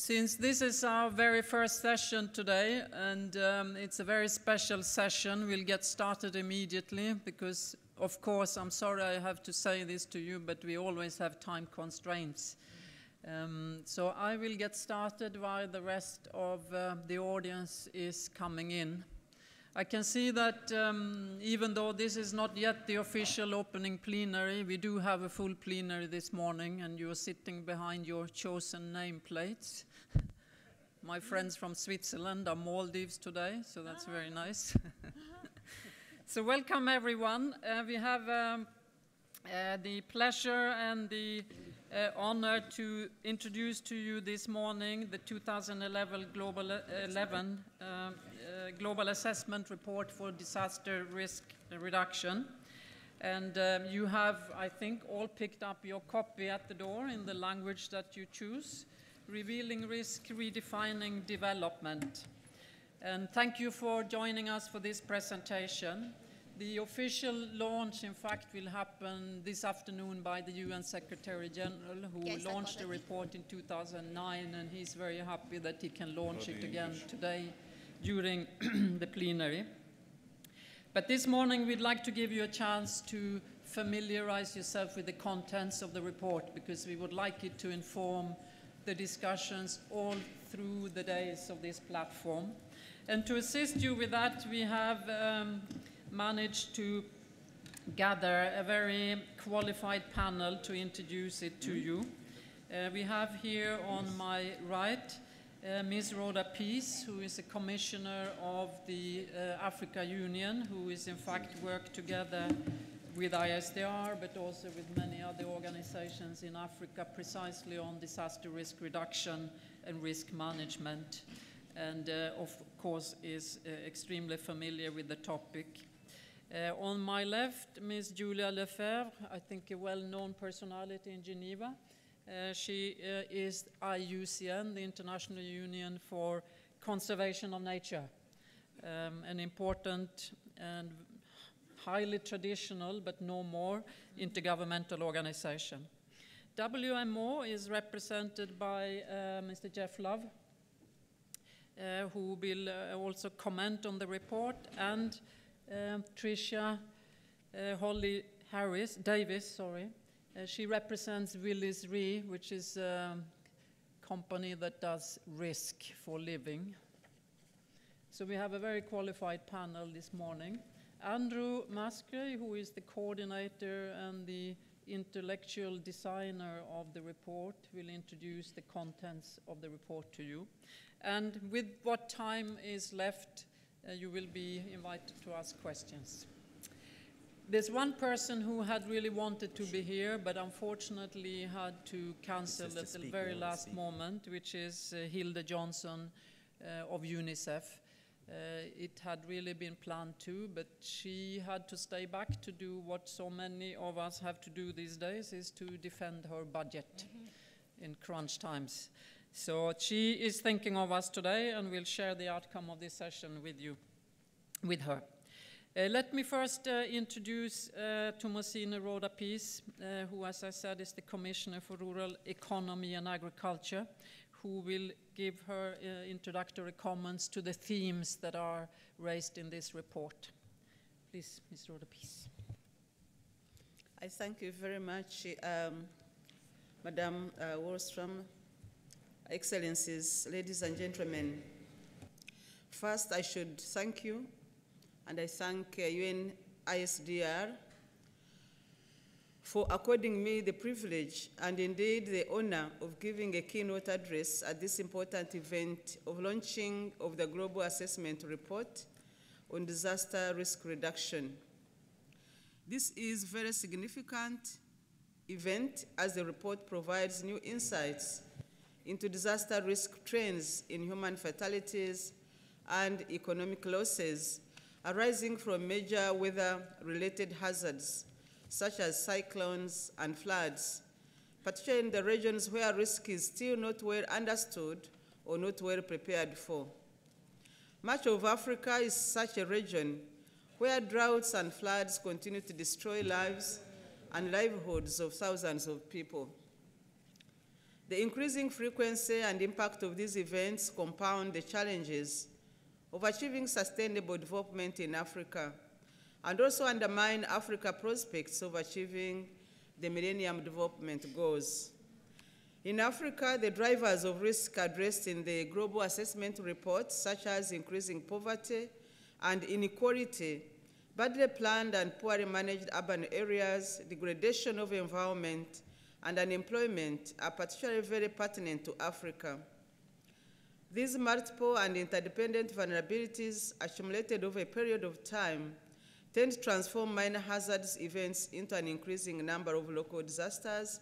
Since this is our very first session today, and it's a very special session, we'll get started immediately because, of course, I'm sorry I have to say this to you, but we always have time constraints. So I will get started while the rest of the audience is coming in. I can see that even though this is not yet the official opening plenary, we do have a full plenary this morning, and you are sitting behind your chosen nameplates. My friends from Switzerland are Maldives today, so that's very nice. So welcome everyone. We have the pleasure and the honor to introduce to you this morning the 2011 Global Assessment Report for Disaster Risk Reduction. And you have, I think, all picked up your copy at the door in the language that you choose, Revealing Risk, Redefining Development. And thank you for joining us for this presentation. The official launch, in fact, will happen this afternoon by the UN Secretary General, who launched the report in 2009, and he's very happy that he can launch it again today during the plenary. But this morning, we'd like to give you a chance to familiarize yourself with the contents of the report, because we would like it to inform the discussions all through the days of this platform. And to assist you with that, we have managed to gather a very qualified panel to introduce it to you. We have here on my right Ms. Rhoda Peace, who is a commissioner of the Africa Union, who is in fact worked together with ISDR, but also with many other organizations in Africa, precisely on disaster risk reduction and risk management, and of course is extremely familiar with the topic. On my left, Ms. Julia Lefebvre, I think a well-known personality in Geneva. She is IUCN, the International Union for Conservation of Nature, an important and highly traditional, but no more, intergovernmental organization. WMO is represented by Mr. Jeff Love, who will also comment on the report, and Tricia Holly Davis. She represents Willis Re, which is a company that does risk for living. So we have a very qualified panel this morning. Andrew Mascray, who is the coordinator and the intellectual designer of the report, will introduce the contents of the report to you. And with what time is left, you will be invited to ask questions. There's one person who had really wanted to be here, but unfortunately had to cancel at the very last moment, which is Hilde Johnson of UNICEF. It had really been planned to, but she had to stay back to do what so many of us have to do these days, is to defend her budget in crunch times. So she is thinking of us today, and we'll share the outcome of this session with her. Let me first introduce Thomasine Rhoda Peace, who, as I said, is the Commissioner for Rural Economy and Agriculture, who will give her introductory comments to the themes that are raised in this report. Please, Ms. Rhoda Peace. I thank you very much, Madam Wallström, Excellencies, ladies and gentlemen. First, I should thank you, and I thank UN ISDR for according me the privilege and indeed the honor of giving a keynote address at this important event of launching of the Global Assessment Report on Disaster Risk Reduction. This is a very significant event as the report provides new insights into disaster risk trends in human fatalities and economic losses arising from major weather-related hazards, such as cyclones and floods, particularly in the regions where risk is still not well understood or not well prepared for. Much of Africa is such a region where droughts and floods continue to destroy lives and livelihoods of thousands of people. The increasing frequency and impact of these events compound the challenges of achieving sustainable development in Africa and also undermine Africa's prospects of achieving the Millennium Development Goals. In Africa, the drivers of risk addressed in the Global Assessment Report, such as increasing poverty and inequality, badly planned and poorly managed urban areas, degradation of environment, and unemployment, are particularly very pertinent to Africa. These multiple and interdependent vulnerabilities accumulated over a period of time tend to transform minor hazardous events into an increasing number of local disasters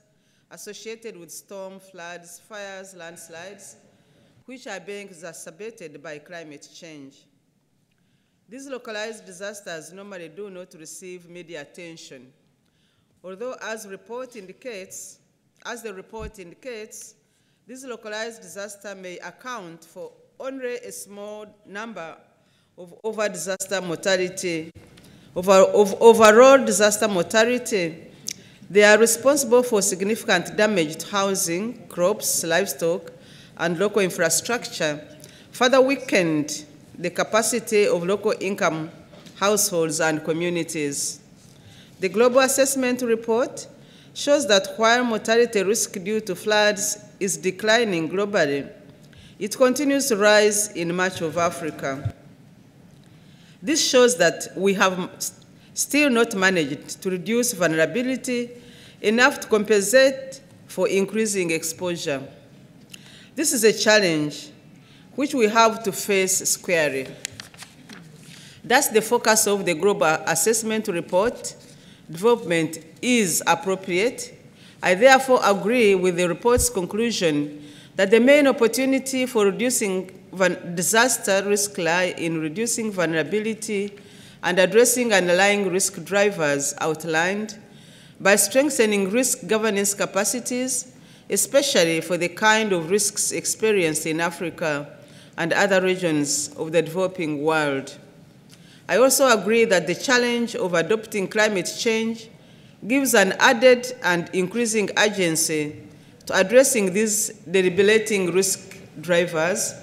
associated with storm, floods, fires, landslides, which are being exacerbated by climate change. These localized disasters normally do not receive media attention, although as the report indicates, this localized disaster may account for only a small number of overall disaster mortality. They are responsible for significant damage to housing, crops, livestock, and local infrastructure, further weakened the capacity of local income households and communities. The Global Assessment Report shows that while mortality risk due to floods is declining globally, it continues to rise in much of Africa. This shows that we have still not managed to reduce vulnerability enough to compensate for increasing exposure. This is a challenge which we have to face squarely. That's the focus of the Global Assessment Report. Development is appropriate. I therefore agree with the report's conclusion that the main opportunity for reducing disaster risk lie in reducing vulnerability and addressing underlying risk drivers outlined by strengthening risk governance capacities, especially for the kind of risks experienced in Africa and other regions of the developing world. I also agree that the challenge of adopting climate change gives an added and increasing urgency to addressing these debilitating risk drivers,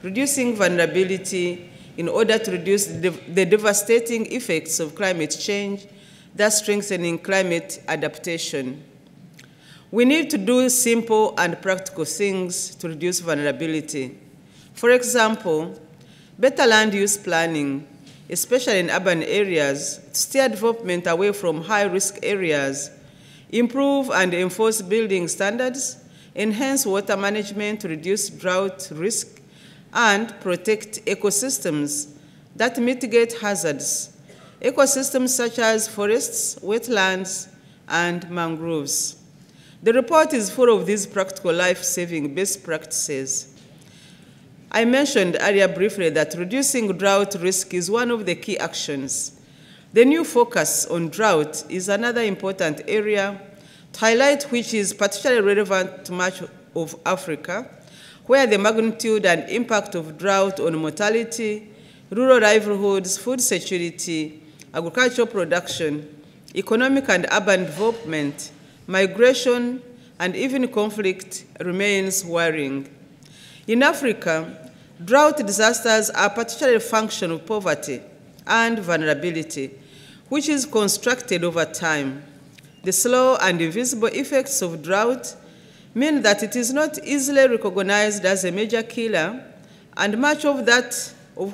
reducing vulnerability in order to reduce the devastating effects of climate change, thus strengthening climate adaptation. We need to do simple and practical things to reduce vulnerability. For example, better land use planning, especially in urban areas, to steer development away from high-risk areas, improve and enforce building standards, enhance water management to reduce drought risk, and protect ecosystems that mitigate hazards, ecosystems such as forests, wetlands, and mangroves. The report is full of these practical life-saving best practices. I mentioned earlier briefly that reducing drought risk is one of the key actions. The new focus on drought is another important area to highlight, which is particularly relevant to much of Africa, where the magnitude and impact of drought on mortality, rural livelihoods, food security, agricultural production, economic and urban development, migration, and even conflict remains worrying. In Africa, drought disasters are particularly a function of poverty and vulnerability, which is constructed over time. The slow and invisible effects of drought mean that it is not easily recognized as a major killer, and much of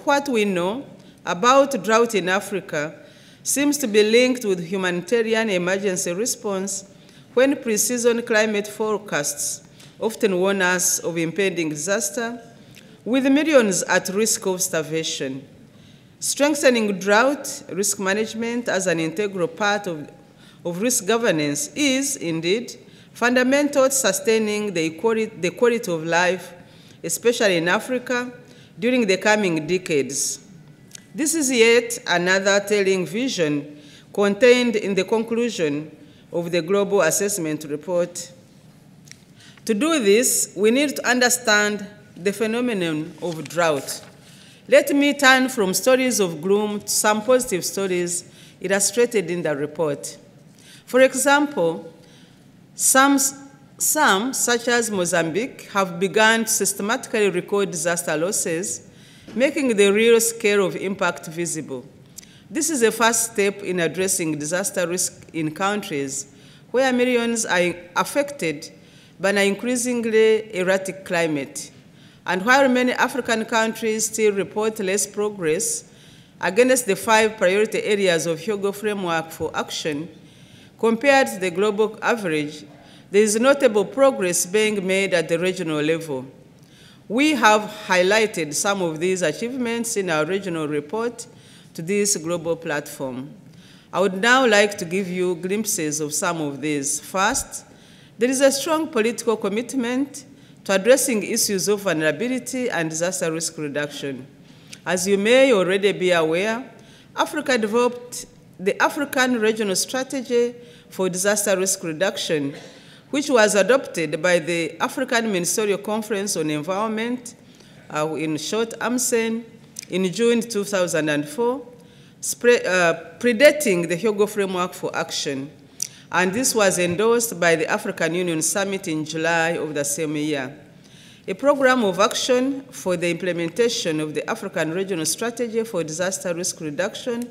what we know about drought in Africa seems to be linked with humanitarian emergency response when pre-season climate forecasts often warn us of impending disaster, with millions at risk of starvation. Strengthening drought risk management as an integral part of risk governance is, indeed, fundamental to sustaining the quality of life, especially in Africa, during the coming decades. This is yet another telling vision contained in the conclusion of the Global Assessment Report. To do this, we need to understand the phenomenon of drought. Let me turn from stories of gloom to some positive stories illustrated in the report. For example, some Some, such as Mozambique, have begun to systematically record disaster losses, making the real scale of impact visible. This is a first step in addressing disaster risk in countries where millions are affected by an increasingly erratic climate. And while many African countries still report less progress against the 5 priority areas of Hyogo Framework for Action, compared to the global average, there is notable progress being made at the regional level. We have highlighted some of these achievements in our regional report to this global platform. I would now like to give you glimpses of some of these. First, there is a strong political commitment to addressing issues of vulnerability and disaster risk reduction. As you may already be aware, Africa developed the African Regional Strategy for Disaster Risk Reduction, which was adopted by the African Ministerial Conference on Environment, in short, AMCEN, in June 2004, predating the Hyogo Framework for Action. And this was endorsed by the African Union Summit in July of the same year. A program of action for the implementation of the African Regional Strategy for Disaster Risk Reduction,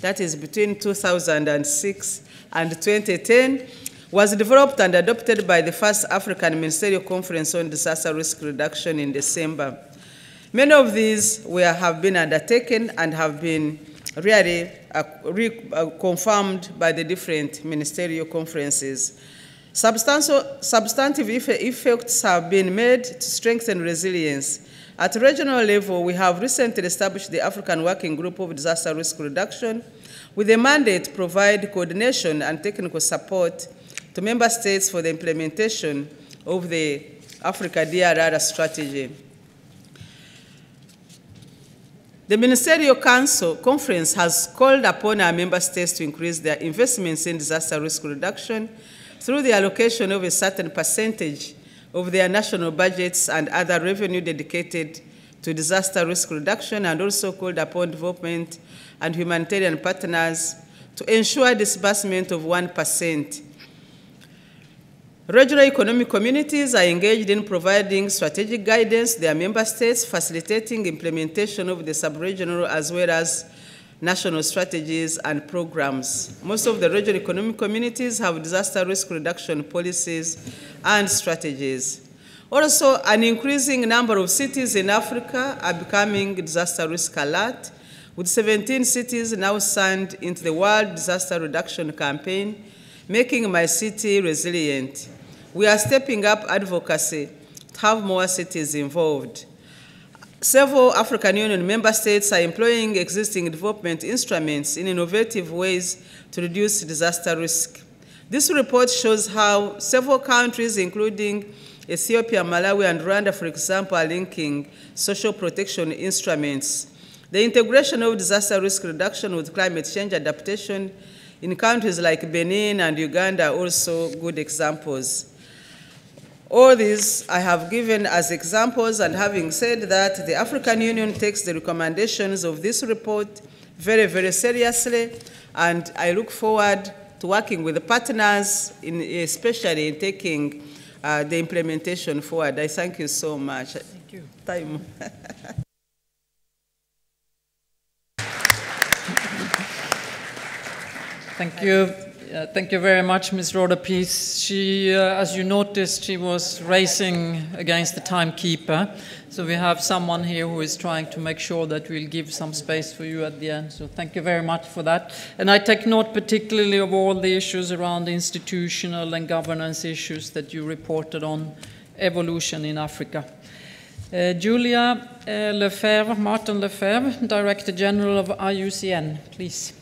that is between 2006 and 2010, was developed and adopted by the first African Ministerial Conference on Disaster Risk Reduction in December. Many of these have been undertaken and have been really confirmed by the different ministerial conferences. Substantive effects have been made to strengthen resilience. At regional level, we have recently established the African Working Group of Disaster Risk Reduction with a mandate to provide coordination and technical support to member states for the implementation of the Africa DRR strategy. The Ministerial Conference has called upon our member states to increase their investments in disaster risk reduction through the allocation of a certain percentage of their national budgets and other revenue dedicated to disaster risk reduction, and also called upon development and humanitarian partners to ensure disbursement of 1%. Regional economic communities are engaged in providing strategic guidance to their member states, facilitating implementation of the sub-regional as well as national strategies and programs. Most of the regional economic communities have disaster risk reduction policies and strategies. Also, an increasing number of cities in Africa are becoming disaster risk alert, with 17 cities now signed into the World Disaster Reduction Campaign, making my city resilient. We are stepping up advocacy to have more cities involved. Several African Union member states are employing existing development instruments in innovative ways to reduce disaster risk. This report shows how several countries, including Ethiopia, Malawi, and Rwanda, for example, are linking social protection instruments. The integration of disaster risk reduction with climate change adaptation in countries like Benin and Uganda are also good examples. All these I have given as examples, and having said that, the African Union takes the recommendations of this report very, very seriously, and I look forward to working with the partners, especially in taking the implementation forward. I thank you so much. Thank you. Time. Thank you. Thank you very much, Ms. Roda-Peace. She, as you noticed, she was racing against the timekeeper. So we have someone here who is trying to make sure that we'll give some space for you at the end. So thank you very much for that. And I take note particularly of all the issues around institutional and governance issues that you reported on evolution in Africa. Julia Lefebvre, Martin Lefebvre, Director General of IUCN, please.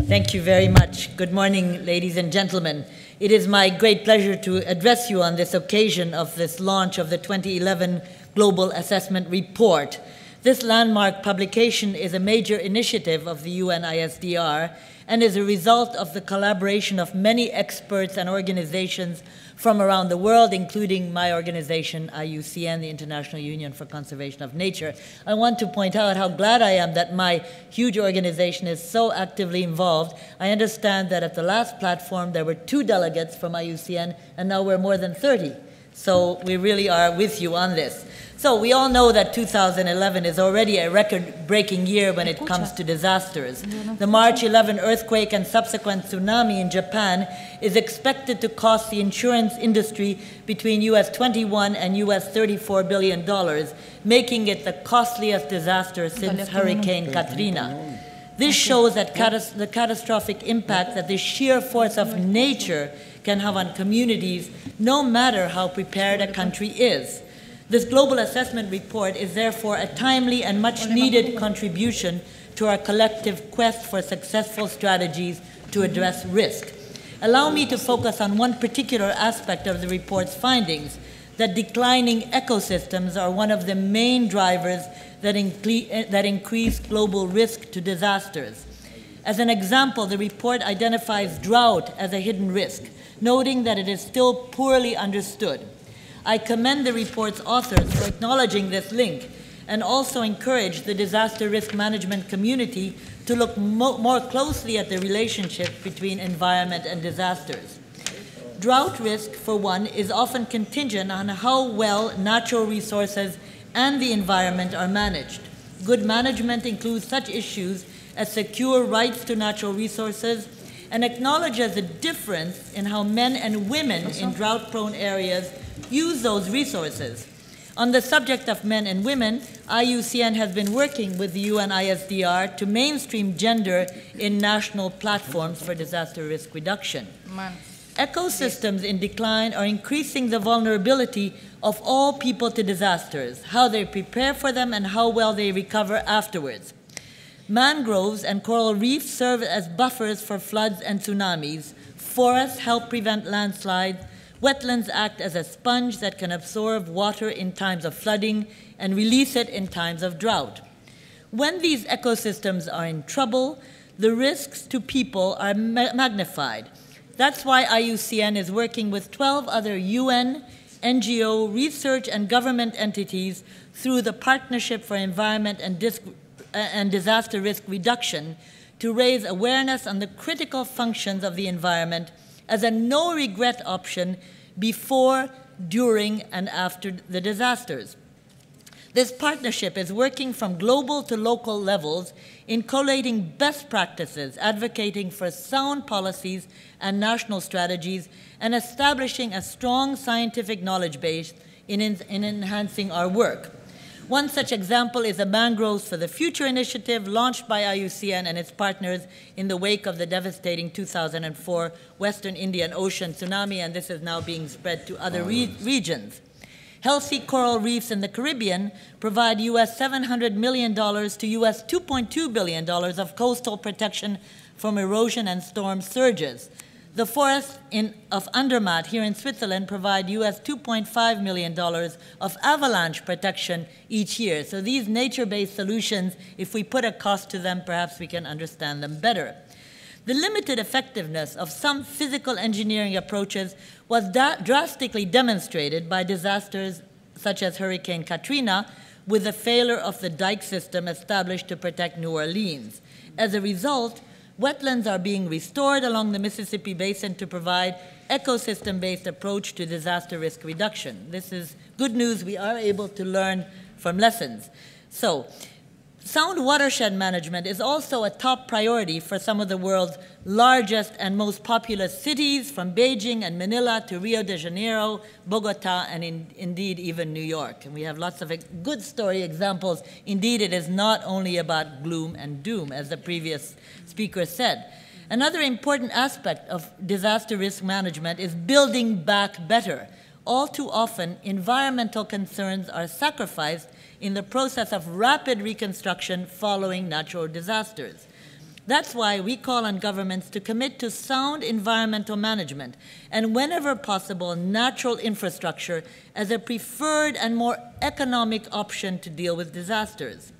Thank you very much. Good morning, ladies and gentlemen. It is my great pleasure to address you on this occasion of this launch of the 2011 Global Assessment Report. This landmark publication is a major initiative of the UNISDR and is a result of the collaboration of many experts and organizations from around the world, including my organization, IUCN, the International Union for Conservation of Nature. I want to point out how glad I am that my huge organization is so actively involved. I understand that at the last platform there were 2 delegates from IUCN, and now we're more than 30. So we really are with you on this. So we all know that 2011 is already a record-breaking year when it comes to disasters. The March 11 earthquake and subsequent tsunami in Japan is expected to cost the insurance industry between US $21 and US $34 billion, making it the costliest disaster since Hurricane Katrina. This shows that the catastrophic impact that the sheer force of nature can have on communities, no matter how prepared a country is. This global assessment report is therefore a timely and much needed contribution to our collective quest for successful strategies to address risk. Allow me to focus on one particular aspect of the report's findings, that declining ecosystems are one of the main drivers that increase global risk to disasters. As an example, the report identifies drought as a hidden risk, noting that it is still poorly understood. I commend the report's authors for acknowledging this link and also encourage the disaster risk management community to look more closely at the relationship between environment and disasters. Drought risk, for one, is often contingent on how well natural resources and the environment are managed. Good management includes such issues as secure rights to natural resources and acknowledges the difference in how men and women in drought-prone areas use those resources. On the subject of men and women, IUCN has been working with the UN ISDR to mainstream gender in national platforms for disaster risk reduction. Ecosystems in decline are increasing the vulnerability of all people to disasters, how they prepare for them and how well they recover afterwards. Mangroves and coral reefs serve as buffers for floods and tsunamis. Forests help prevent landslides. Wetlands act as a sponge that can absorb water in times of flooding and release it in times of drought. When these ecosystems are in trouble, the risks to people are magnified. That's why IUCN is working with 12 other UN, NGO, research, and government entities through the Partnership for Environment and Disaster Risk Reduction to raise awareness on the critical functions of the environment as a no-regret option before, during, and after the disasters. This partnership is working from global to local levels in collating best practices, advocating for sound policies and national strategies, and establishing a strong scientific knowledge base in enhancing our work. One such example is the Mangroves for the Future initiative launched by IUCN and its partners in the wake of the devastating 2004 Western Indian Ocean tsunami, and this is now being spread to other regions. Healthy coral reefs in the Caribbean provide US $700 million to US $2.2 billion of coastal protection from erosion and storm surges. The forests of Andermatt here in Switzerland provide US $2.5 million of avalanche protection each year. So these nature-based solutions, if we put a cost to them, perhaps we can understand them better. The limited effectiveness of some physical engineering approaches was drastically demonstrated by disasters such as Hurricane Katrina, with the failure of the dike system established to protect New Orleans. As a result, wetlands are being restored along the Mississippi Basin to provide ecosystem-based approach to disaster risk reduction. This is good news. We are able to learn from lessons. So, sound watershed management is also a top priority for some of the world's largest and most populous cities, from Beijing and Manila to Rio de Janeiro, Bogota, and indeed even New York. And we have lots of good story examples. Indeed, it is not only about gloom and doom, as the previous speaker said. Another important aspect of disaster risk management is building back better. All too often, environmental concerns are sacrificed in the process of rapid reconstruction following natural disasters. That's why we call on governments to commit to sound environmental management and, whenever possible, natural infrastructure as a preferred and more economic option to deal with disasters.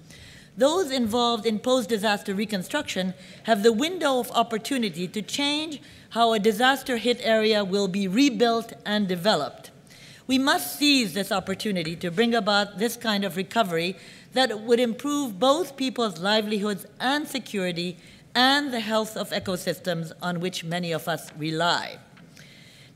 Those involved in post-disaster reconstruction have the window of opportunity to change how a disaster-hit area will be rebuilt and developed. We must seize this opportunity to bring about this kind of recovery that would improve both people's livelihoods and security and the health of ecosystems on which many of us rely.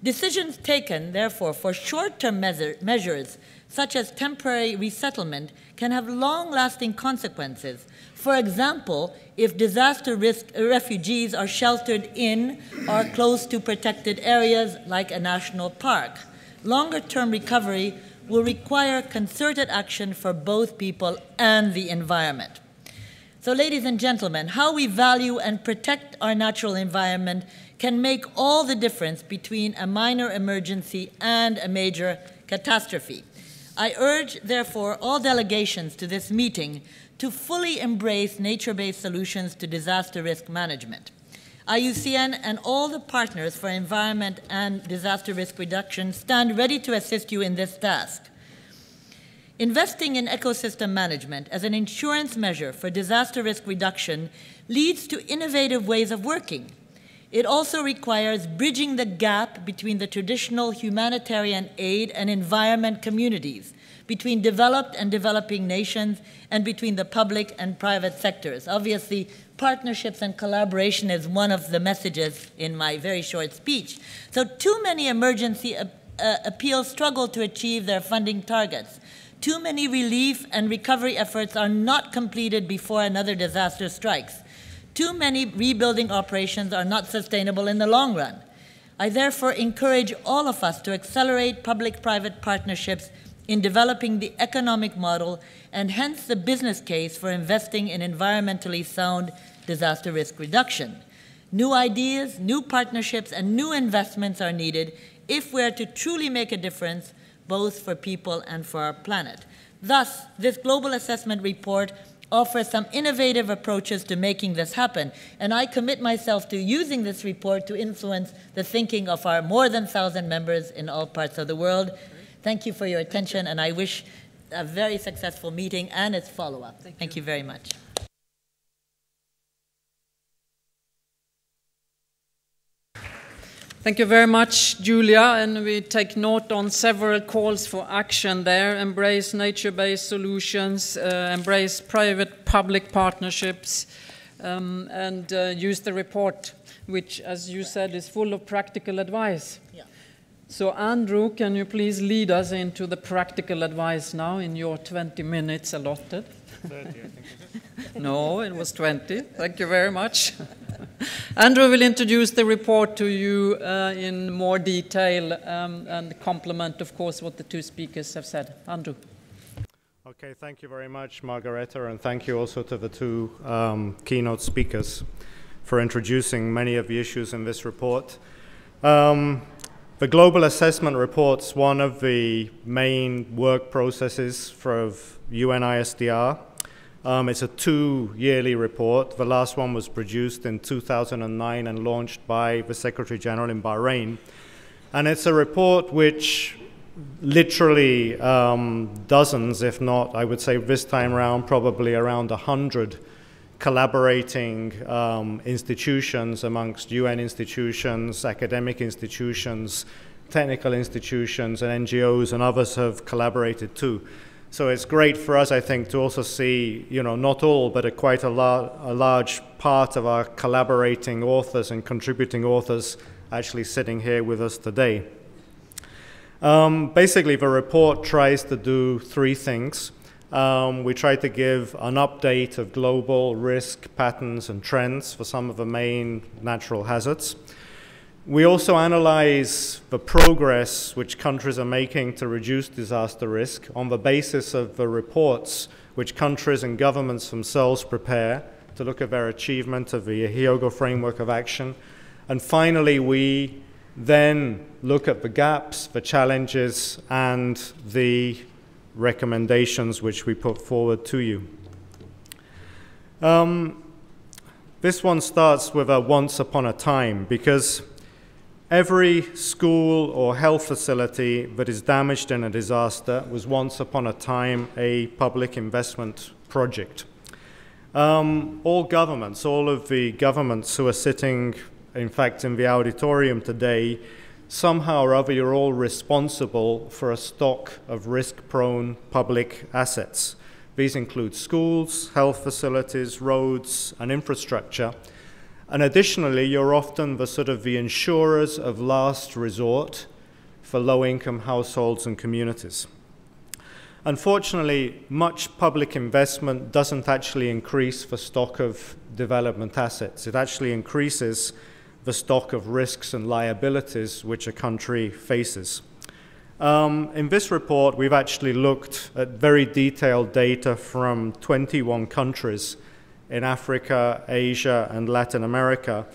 Decisions taken, therefore, for short-term measures, such as temporary resettlement, can have long-lasting consequences. For example, if disaster risk refugees are sheltered in or close to protected areas like a national park, longer-term recovery will require concerted action for both people and the environment. So, ladies and gentlemen, how we value and protect our natural environment can make all the difference between a minor emergency and a major catastrophe. I urge, therefore, all delegations to this meeting to fully embrace nature-based solutions to disaster risk management. IUCN and all the partners for environment and disaster risk reduction stand ready to assist you in this task. Investing in ecosystem management as an insurance measure for disaster risk reduction leads to innovative ways of working. It also requires bridging the gap between the traditional humanitarian aid and environment communities, between developed and developing nations, and between the public and private sectors. Obviously, partnerships and collaboration is one of the messages in my very short speech. So too many emergency appeals struggle to achieve their funding targets. Too many relief and recovery efforts are not completed before another disaster strikes. Too many rebuilding operations are not sustainable in the long run. I therefore encourage all of us to accelerate public-private partnerships in developing the economic model and hence the business case for investing in environmentally sound disaster risk reduction. New ideas, new partnerships, and new investments are needed if we are to truly make a difference both for people and for our planet. Thus, this global assessment report offers some innovative approaches to making this happen, and I commit myself to using this report to influence the thinking of our more than 1,000 members in all parts of the world. Thank you for your attention, and I wish a very successful meeting and its follow-up. Thank you very much. Thank you very much, Julia, and we take note on several calls for action there. Embrace nature-based solutions, embrace private-public partnerships, and use the report, which, as you said, is full of practical advice. Yeah. So, Andrew, can you please lead us into the practical advice now in your 20 minutes allotted? 30, I think. No, it was 20. Thank you very much. Andrew will introduce the report to you in more detail and complement, of course, what the two speakers have said. Andrew. Okay, thank you very much, Margareta, and thank you also to the two keynote speakers for introducing many of the issues in this report. The Global Assessment Report's one of the main work processes for UNISDR. It's a 2-yearly report. The last one was produced in 2009 and launched by the Secretary General in Bahrain. And it's a report which literally dozens, if not, I would say this time around, probably around 100 collaborating institutions amongst UN institutions, academic institutions, technical institutions, and NGOs and others have collaborated too. So it's great for us, I think, to also see, not all, but quite a large part of our collaborating authors and contributing authors actually sitting here with us today. Basically, the report tries to do 3 things. We try to give an update of global risk patterns and trends for some of the main natural hazards. We also analyze the progress which countries are making to reduce disaster risk on the basis of the reports which countries and governments themselves prepare to look at their achievement of the Hyogo Framework of Action. And finally, we then look at the gaps, the challenges, and the recommendations which we put forward to you. This one starts with a once upon a time, because every school or health facility that is damaged in a disaster was once upon a time a public investment project. All governments, all of the governments who are sitting, in fact, in the auditorium today, somehow or other you're all responsible for a stock of risk-prone public assets. These include schools, health facilities, roads, and infrastructure. And additionally, you're often the insurers of last resort for low-income households and communities. Unfortunately, much public investment doesn't actually increase the stock of development assets. It actually increases the stock of risks and liabilities which a country faces. In this report, we've actually looked at very detailed data from 21 countries in Africa, Asia, and Latin America.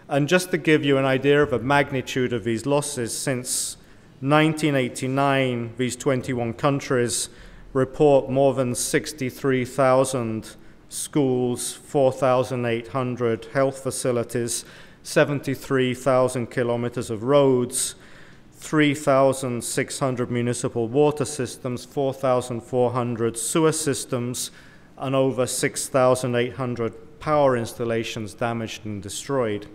And just to give you an idea of the magnitude of these losses, since 1989, these 21 countries report more than 63,000 schools, 4,800 health facilities, 73,000 kilometers of roads, 3,600 municipal water systems, 4,400 sewer systems, and over 6,800 power installations damaged and destroyed.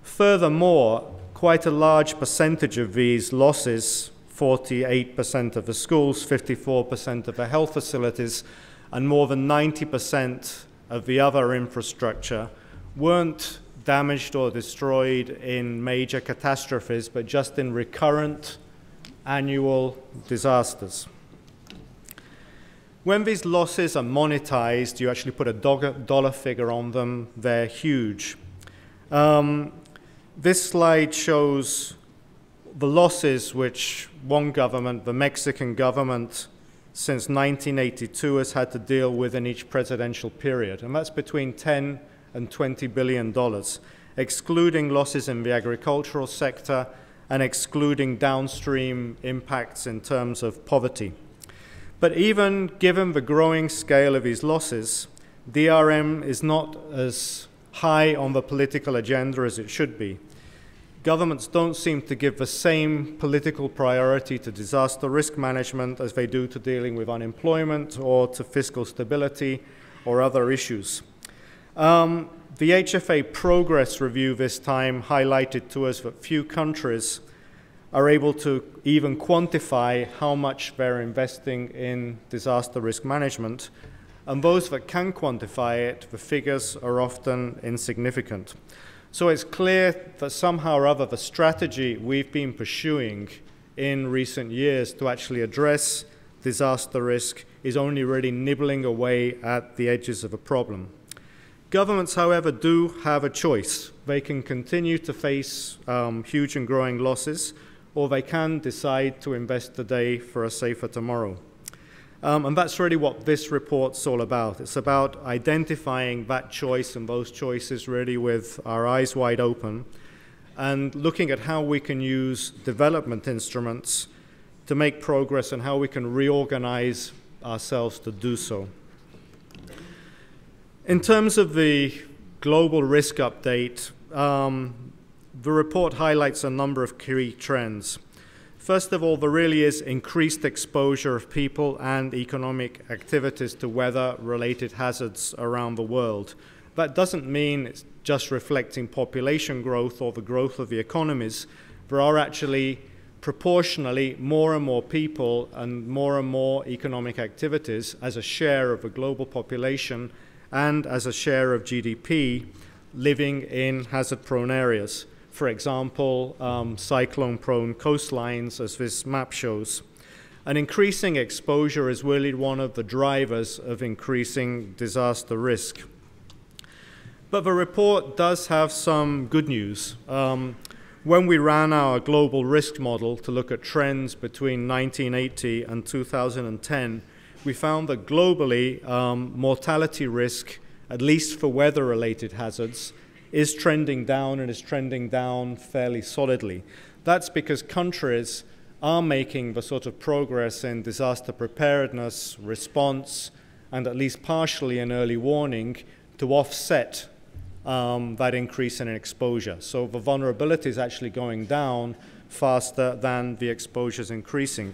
Furthermore, quite a large percentage of these losses, 48% of the schools, 54% of the health facilities, and more than 90% of the other infrastructure weren't damaged or destroyed in major catastrophes, but just in recurrent annual disasters. When these losses are monetized, you actually put a dollar figure on them, they're huge. This slide shows the losses which one government, the Mexican government, since 1982 has had to deal with in each presidential period, and that's between $10 and $20 billion, excluding losses in the agricultural sector and excluding downstream impacts in terms of poverty. But even given the growing scale of these losses, DRM is not as high on the political agenda as it should be. Governments don't seem to give the same political priority to disaster risk management as they do to dealing with unemployment or to fiscal stability or other issues. The HFA progress review this time highlighted to us that few countries are able to even quantify how much they're investing in disaster risk management, and those that can quantify it, the figures are often insignificant. So it's clear that somehow or other the strategy we've been pursuing in recent years to actually address disaster risk is only really nibbling away at the edges of a problem. Governments, however, do have a choice. They can continue to face huge and growing losses, or they can decide to invest today for a safer tomorrow. And that's really what this report's all about. It's about identifying that choice and those choices really with our eyes wide open and looking at how we can use development instruments to make progress and how we can reorganize ourselves to do so. In terms of the global risk update, the report highlights a number of key trends. First of all, there really is increased exposure of people and economic activities to weather-related hazards around the world. That doesn't mean it's just reflecting population growth or the growth of the economies. There are actually proportionally more and more people and more economic activities as a share of the global population and as a share of GDP living in hazard-prone areas. For example, cyclone-prone coastlines, as this map shows. And increasing exposure is really one of the drivers of increasing disaster risk. But the report does have some good news. When we ran our global risk model to look at trends between 1980 and 2010, we found that globally, mortality risk, at least for weather-related hazards, is trending down and is trending down fairly solidly. That's because countries are making the sort of progress in disaster preparedness, response, and at least partially in early warning to offset that increase in exposure. So the vulnerability is actually going down faster than the exposure is increasing.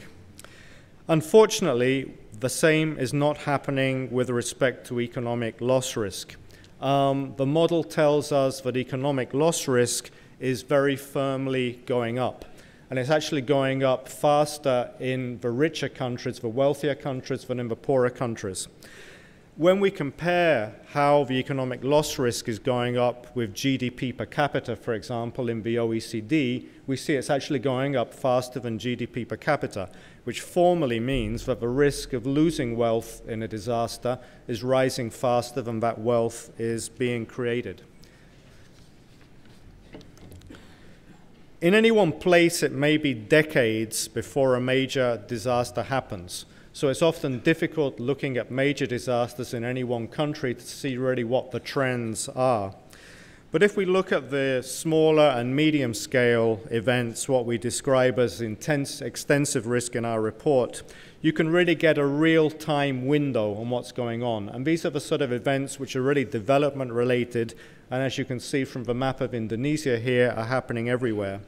Unfortunately, The same is not happening with respect to economic loss risk. The model tells us that economic loss risk is very firmly going up. And it's actually going up faster in the richer countries, the wealthier countries, than in the poorer countries. When we compare how the economic loss risk is going up with GDP per capita, for example, in the OECD, we see it's actually going up faster than GDP per capita, which formally means that the risk of losing wealth in a disaster is rising faster than that wealth is being created. In any one place, it may be decades before a major disaster happens. So it's often difficult looking at major disasters in any one country to see really what the trends are. But if we look at the smaller and medium scale events, what we describe as extensive risk in our report, you can really get a real-time window on what's going on. And these are the sort of events which are really development related, and as you can see from the map of Indonesia here, are happening everywhere.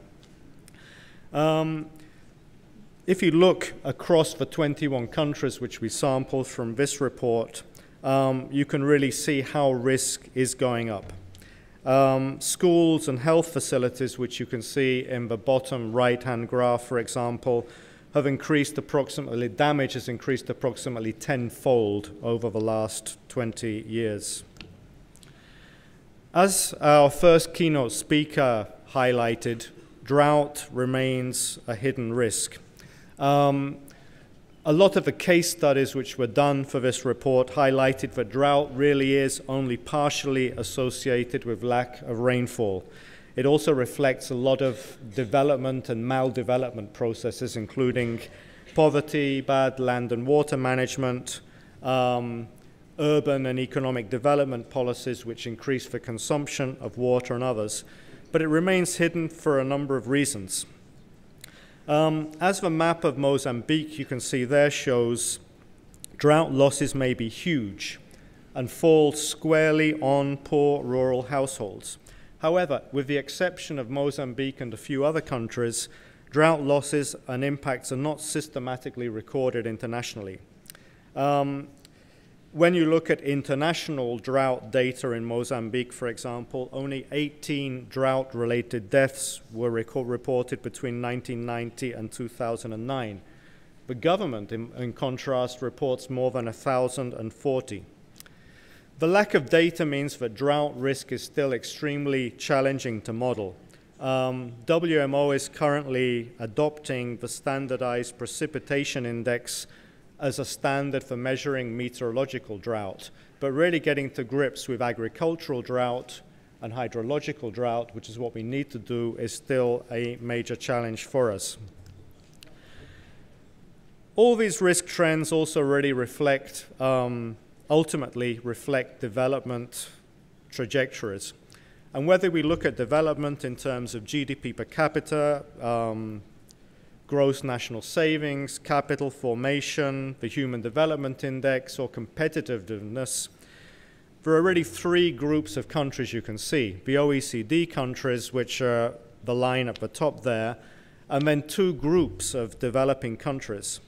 If you look across the 21 countries which we sampled from this report, you can really see how risk is going up. Schools and health facilities, which you can see in the bottom right-hand graph, for example, have increased approximately, damage has increased approximately tenfold over the last 20 years. As our first keynote speaker highlighted, drought remains a hidden risk. A lot of the case studies which were done for this report highlighted that drought really is only partially associated with lack of rainfall. It also reflects a lot of development and maldevelopment processes, including poverty, bad land and water management, urban and economic development policies which increase the consumption of water and others. But it remains hidden for a number of reasons. As the map of Mozambique you can see there shows, drought losses may be huge and fall squarely on poor rural households. However, with the exception of Mozambique and a few other countries, drought losses and impacts are not systematically recorded internationally. When you look at international drought data in Mozambique, for example, only 18 drought-related deaths were reported between 1990 and 2009. The government, in contrast, reports more than 1,040. The lack of data means that drought risk is still extremely challenging to model. WMO is currently adopting the standardized precipitation index as a standard for measuring meteorological drought, but really getting to grips with agricultural drought and hydrological drought, which is what we need to do, is still a major challenge for us. All these risk trends also really reflect, ultimately reflect development trajectories. And whether we look at development in terms of GDP per capita, gross national savings, capital formation, the Human Development Index, or competitiveness, there are really three groups of countries you can see. The OECD countries, which are the line at the top there, and then two groups of developing countries.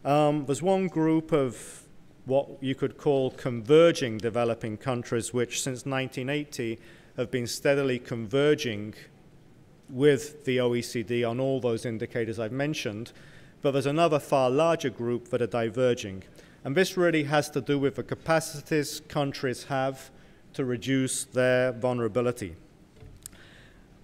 There's one group of what you could call converging developing countries, which since 1980 have been steadily converging with the OECD on all those indicators I've mentioned, but there's another far larger group that are diverging. And this really has to do with the capacities countries have to reduce their vulnerability.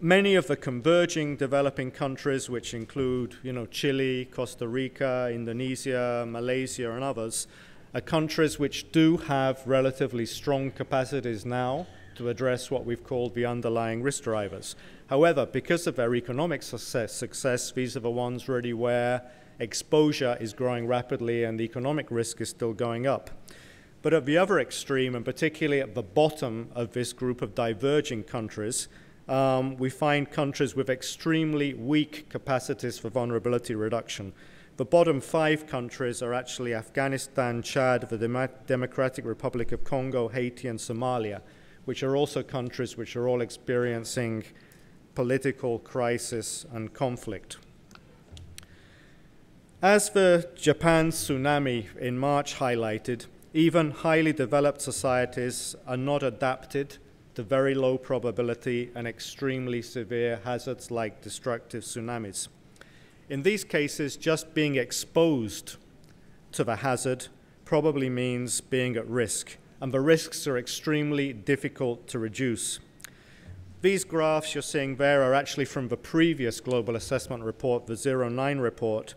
Many of the converging developing countries, which include Chile, Costa Rica, Indonesia, Malaysia, and others, are countries which do have relatively strong capacities now to address what we've called the underlying risk drivers. However, because of their economic success, these are the ones really where exposure is growing rapidly and the economic risk is still going up. But at the other extreme, and particularly at the bottom of this group of diverging countries, we find countries with extremely weak capacities for vulnerability reduction. The bottom 5 countries are actually Afghanistan, Chad, the Democratic Republic of Congo, Haiti, and Somalia, which are also countries which are all experiencing political crisis and conflict. As the Japan tsunami in March highlighted, even highly developed societies are not adapted to very low probability and extremely severe hazards like destructive tsunamis. In these cases, just being exposed to the hazard probably means being at risk, and the risks are extremely difficult to reduce. These graphs you're seeing there are actually from the previous global assessment report, the 09 report,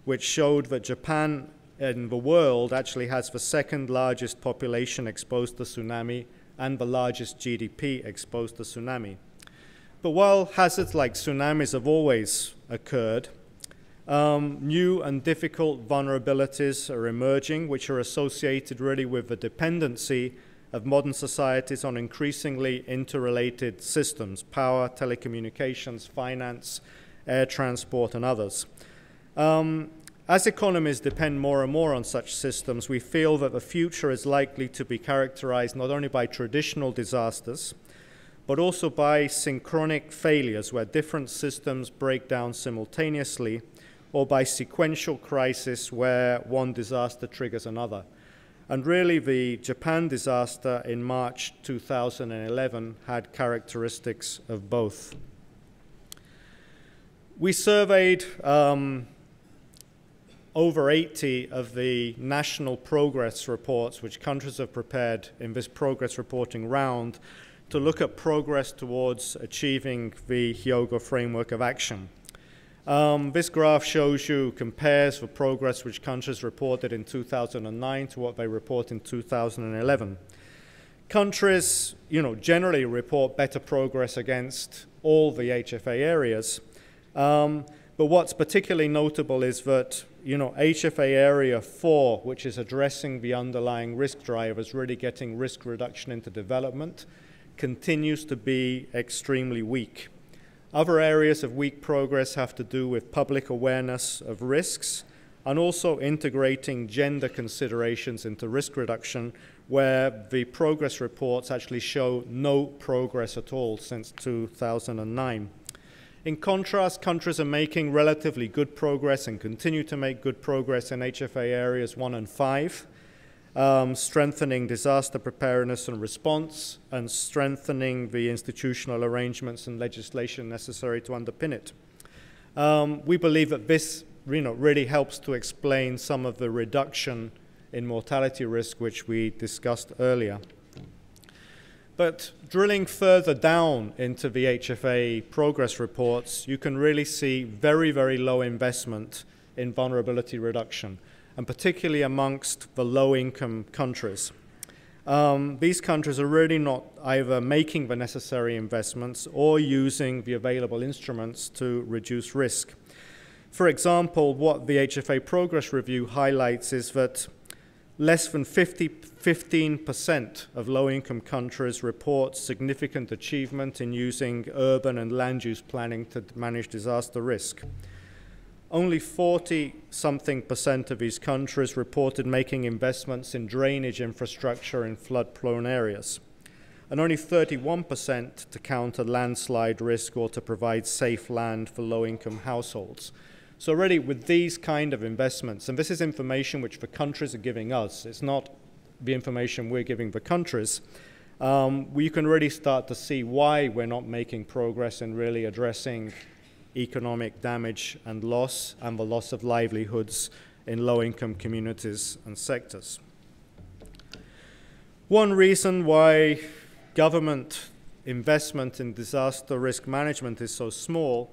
which showed that Japan in the world actually has the second largest population exposed to tsunami and the largest GDP exposed to tsunami. But while hazards like tsunamis have always occurred, new and difficult vulnerabilities are emerging, which are associated really with the dependency of modern societies on increasingly interrelated systems: power, telecommunications, finance, air transport, and others. As economies depend more and more on such systems, we feel that the future is likely to be characterized not only by traditional disasters, but also by synchronic failures where different systems break down simultaneously, or by sequential crisis where one disaster triggers another. And really, the Japan disaster in March 2011 had characteristics of both. We surveyed over 80 of the national progress reports which countries have prepared in this progress reporting round to look at progress towards achieving the Hyogo framework of action. This graph compares the progress which countries reported in 2009 to what they report in 2011. Countries, generally report better progress against all the HFA areas. But what's particularly notable is that, HFA area 4, which is addressing the underlying risk drivers, really getting risk reduction into development, continues to be extremely weak. Other areas of weak progress have to do with public awareness of risks and also integrating gender considerations into risk reduction, where the progress reports actually show no progress at all since 2009. In contrast, countries are making relatively good progress and continue to make good progress in HFA areas 1 and 5, strengthening disaster preparedness and response, and strengthening the institutional arrangements and legislation necessary to underpin it. We believe that this really helps to explain some of the reduction in mortality risk which we discussed earlier. But drilling further down into the HFA progress reports, you can really see very, very low investment in vulnerability reduction, and particularly amongst the low-income countries. These countries are really not either making the necessary investments or using the available instruments to reduce risk. For example, what the HFA Progress Review highlights is that less than 15% of low-income countries report significant achievement in using urban and land use planning to manage disaster risk. Only 40-something% of these countries reported making investments in drainage infrastructure in flood-prone areas, and only 31% to counter landslide risk or to provide safe land for low-income households. So already with these kind of investments, and this is information which the countries are giving us, it's not the information we're giving the countries, we can really start to see why we're not making progress in really addressing economic damage and loss, and the loss of livelihoods in low-income communities and sectors. One reason why government investment in disaster risk management is so small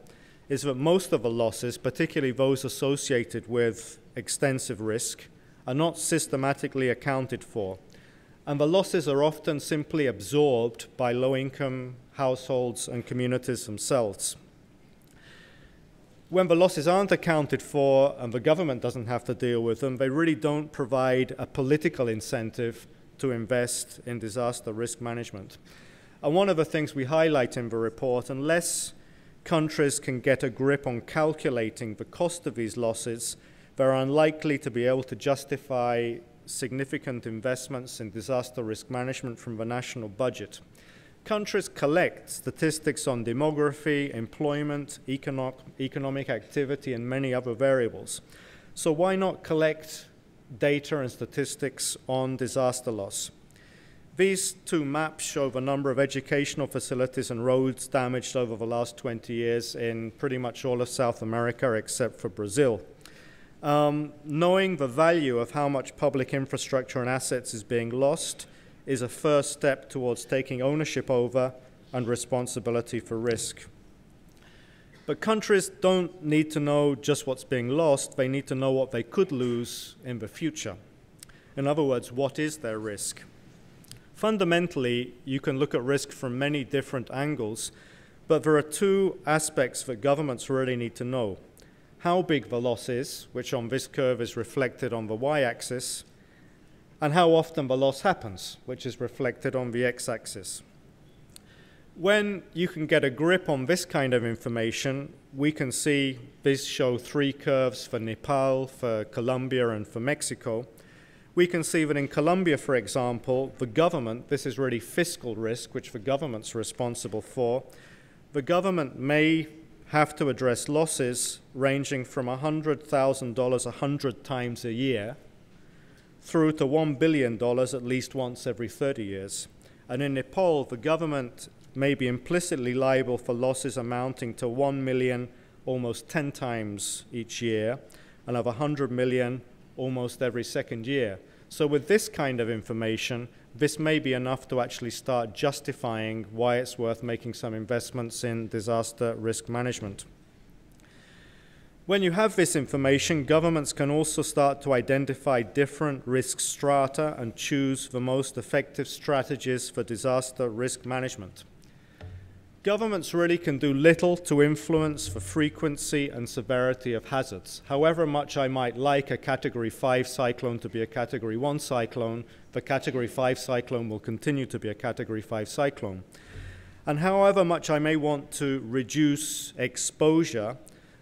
is that most of the losses, particularly those associated with extensive risk, are not systematically accounted for, and the losses are often simply absorbed by low-income households and communities themselves. When the losses aren't accounted for and the government doesn't have to deal with them, they really don't provide a political incentive to invest in disaster risk management. And one of the things we highlight in the report, unless countries can get a grip on calculating the cost of these losses, they're unlikely to be able to justify significant investments in disaster risk management from the national budget. Countries collect statistics on demography, employment, economic activity, and many other variables. So why not collect data and statistics on disaster loss? These two maps show the number of educational facilities and roads damaged over the last 20 years in pretty much all of South America except for Brazil. Knowing the value of how much public infrastructure and assets is being lost is a first step towards taking ownership over and responsibility for risk. But countries don't need to know just what's being lost, they need to know what they could lose in the future. In other words, what is their risk? Fundamentally, you can look at risk from many different angles, but there are two aspects that governments really need to know. How big the loss is, which on this curve is reflected on the y-axis, and how often the loss happens, which is reflected on the x-axis. When you can get a grip on this kind of information, we can see these show three curves for Nepal, for Colombia, and for Mexico. We can see that in Colombia, for example, the government, this is really fiscal risk, which the government's responsible for, the government may have to address losses ranging from $100,000 100 times a year through to $1 billion at least once every 30 years. And in Nepal, the government may be implicitly liable for losses amounting to 1 million almost 10 times each year, and of 100 million almost every second year. So with this kind of information, this may be enough to actually start justifying why it's worth making some investments in disaster risk management. When you have this information, governments can also start to identify different risk strata and choose the most effective strategies for disaster risk management. Governments really can do little to influence the frequency and severity of hazards. However much I might like a Category 5 cyclone to be a Category 1 cyclone, the Category 5 cyclone will continue to be a Category 5 cyclone. And however much I may want to reduce exposure,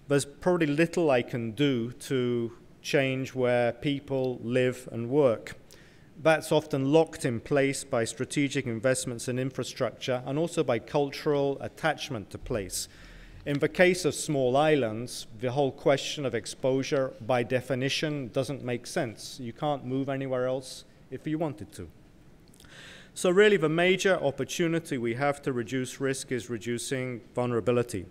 there's probably little I can do to change where people live and work. That's often locked in place by strategic investments in infrastructure and also by cultural attachment to place. In the case of small islands, the whole question of exposure by definition doesn't make sense. You can't move anywhere else if you wanted to. So really the major opportunity we have to reduce risk is reducing vulnerability.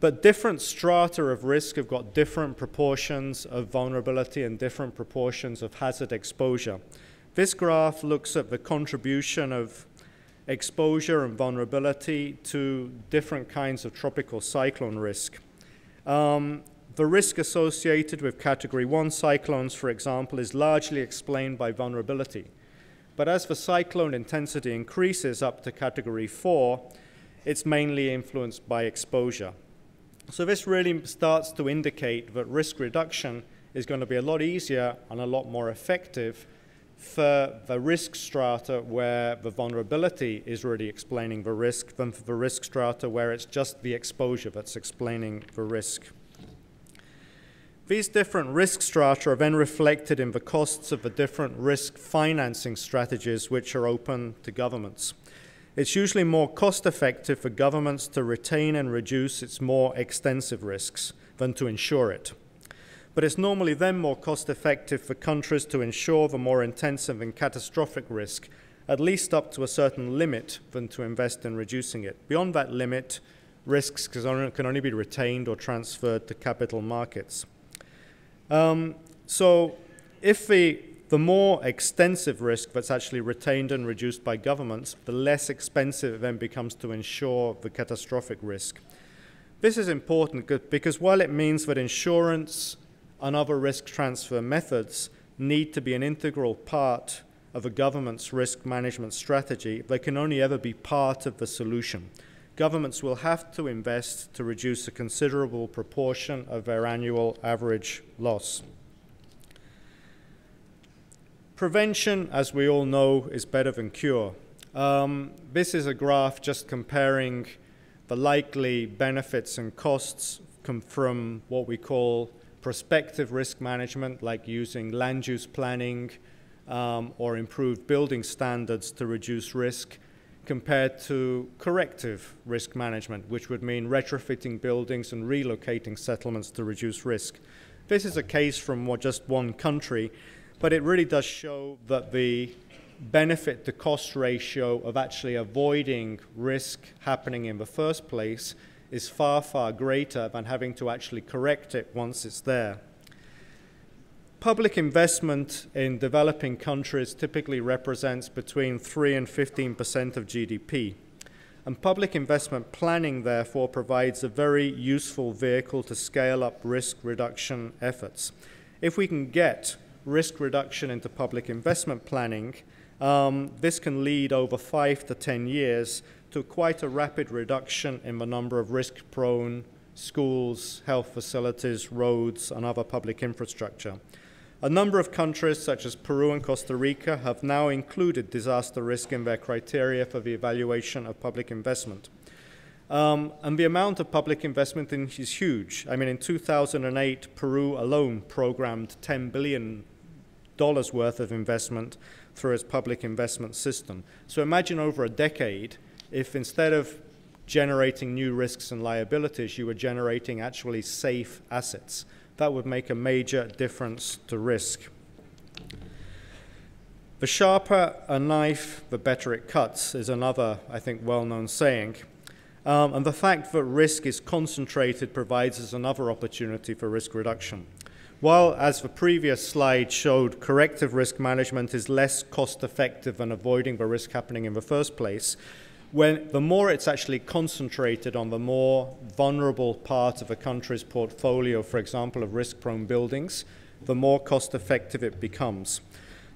But different strata of risk have got different proportions of vulnerability and different proportions of hazard exposure. This graph looks at the contribution of exposure and vulnerability to different kinds of tropical cyclone risk. The risk associated with Category 1 cyclones, for example, is largely explained by vulnerability. But as the cyclone intensity increases up to Category 4, it's mainly influenced by exposure. So this really starts to indicate that risk reduction is going to be a lot easier and a lot more effective for the risk strata where the vulnerability is really explaining the risk than for the risk strata where it's just the exposure that's explaining the risk. These different risk strata are then reflected in the costs of the different risk financing strategies which are open to governments. It's usually more cost-effective for governments to retain and reduce its more extensive risks than to insure it. But it's normally then more cost-effective for countries to insure the more intensive and catastrophic risk, at least up to a certain limit, than to invest in reducing it. Beyond that limit, risks can only be retained or transferred to capital markets. So if the more extensive risk that's actually retained and reduced by governments, the less expensive it then becomes to insure the catastrophic risk. This is important because while it means that insurance and other risk transfer methods need to be an integral part of a government's risk management strategy, they can only ever be part of the solution. Governments will have to invest to reduce a considerable proportion of their annual average loss. Prevention, as we all know, is better than cure. This is a graph just comparing the likely benefits and costs from what we call prospective risk management, like using land use planning or improved building standards to reduce risk, compared to corrective risk management, which would mean retrofitting buildings and relocating settlements to reduce risk. This is a case from just one country, but it really does show that the benefit to cost ratio of actually avoiding risk happening in the first place is far, far greater than having to actually correct it once it's there. Public investment in developing countries typically represents between 3 and 15% of GDP. And public investment planning, therefore, provides a very useful vehicle to scale up risk reduction efforts. If we can get risk reduction into public investment planning, this can lead over 5 to 10 years to quite a rapid reduction in the number of risk-prone schools, health facilities, roads, and other public infrastructure. A number of countries, such as Peru and Costa Rica, have now included disaster risk in their criteria for the evaluation of public investment. And the amount of public investment is huge. I mean, in 2008, Peru alone programmed $10 billion worth of investment through its public investment system. So imagine over a decade, if instead of generating new risks and liabilities, you were generating actually safe assets. That would make a major difference to risk. The sharper a knife, the better it cuts, is another, I think, well-known saying. And the fact that risk is concentrated provides us another opportunity for risk reduction. While, as the previous slide showed, corrective risk management is less cost-effective than avoiding the risk happening in the first place, the more it's actually concentrated on the more vulnerable part of a country's portfolio, for example, of risk-prone buildings, the more cost-effective it becomes.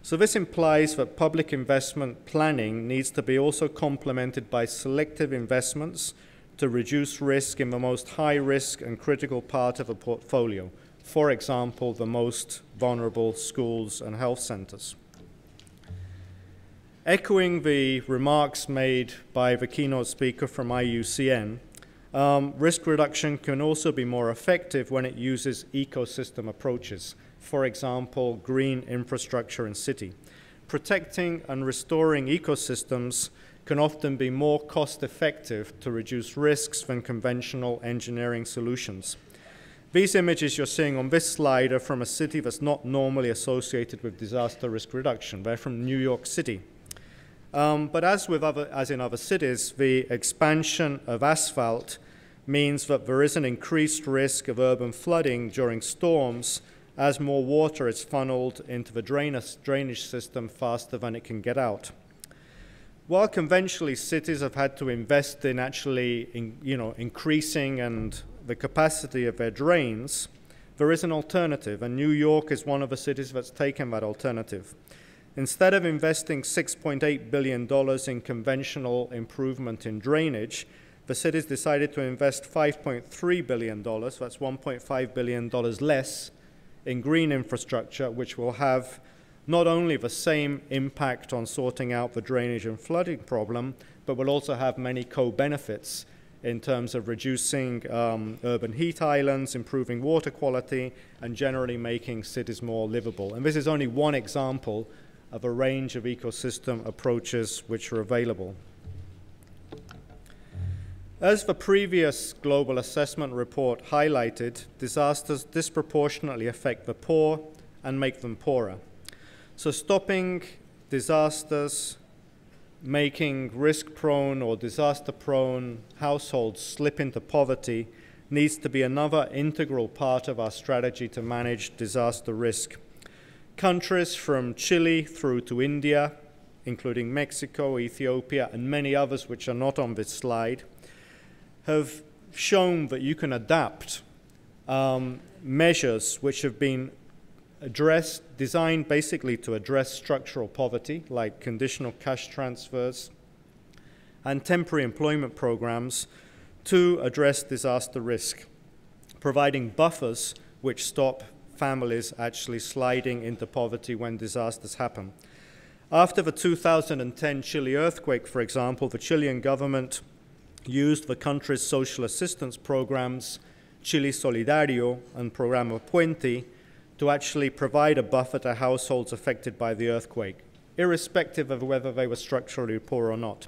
So this implies that public investment planning needs to be also complemented by selective investments to reduce risk in the most high-risk and critical part of a portfolio, for example, the most vulnerable schools and health centers. Echoing the remarks made by the keynote speaker from IUCN, risk reduction can also be more effective when it uses ecosystem approaches, for example, green infrastructure in city. Protecting and restoring ecosystems can often be more cost-effective to reduce risks than conventional engineering solutions. These images you're seeing on this slide are from a city that's not normally associated with disaster risk reduction. They're from New York City. But as in other cities, the expansion of asphalt means that there is an increased risk of urban flooding during storms as more water is funneled into the drainage system faster than it can get out. While conventionally cities have had to invest in actually increasing the capacity of their drains, there is an alternative, and New York is one of the cities that's taken that alternative. Instead of investing $6.8 billion in conventional improvement in drainage, the city's decided to invest $5.3 billion, that's $1.5 billion less, in green infrastructure, which will have not only the same impact on sorting out the drainage and flooding problem, but will also have many co-benefits in terms of reducing urban heat islands, improving water quality, and generally making cities more livable. And this is only one example of a range of ecosystem approaches which are available. As the previous global assessment report highlighted, disasters disproportionately affect the poor and make them poorer. So stopping disasters, making risk-prone or disaster-prone households slip into poverty needs to be another integral part of our strategy to manage disaster risk. Countries from Chile through to India, including Mexico, Ethiopia, and many others which are not on this slide, have shown that you can adapt measures which have been designed basically to address structural poverty, like conditional cash transfers and temporary employment programs, to address disaster risk, providing buffers which stop families actually sliding into poverty when disasters happen. After the 2010 Chile earthquake, for example, the Chilean government used the country's social assistance programs, Chile Solidario and Programa Puente, to actually provide a buffer to households affected by the earthquake, irrespective of whether they were structurally poor or not.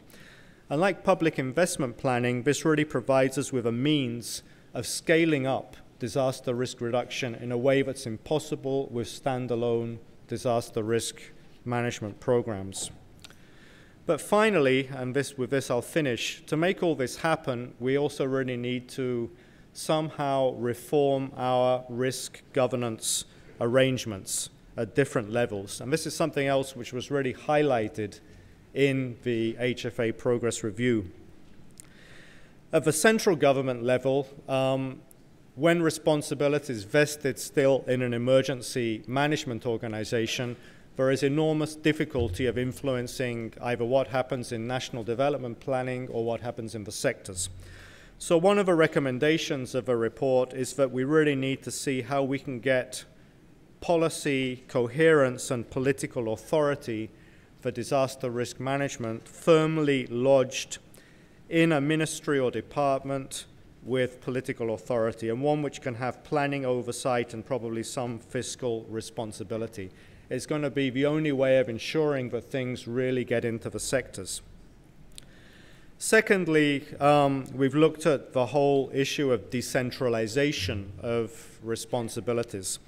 Unlike public investment planning, this really provides us with a means of scaling up disaster risk reduction in a way that's impossible with standalone disaster risk management programs. But finally, and with this I'll finish, to make all this happen, we also really need to somehow reform our risk governance arrangements at different levels. And this is something else which was really highlighted in the HFA progress review. At the central government level, when responsibilities vested still in an emergency management organization, there is enormous difficulty of influencing either what happens in national development planning or what happens in the sectors. So one of the recommendations of the report is that we really need to see how we can get policy coherence and political authority for disaster risk management firmly lodged in a ministry or department with political authority, and one which can have planning oversight and probably some fiscal responsibility. It's going to be the only way of ensuring that things really get into the sectors. Secondly, we've looked at the whole issue of decentralization of responsibilities.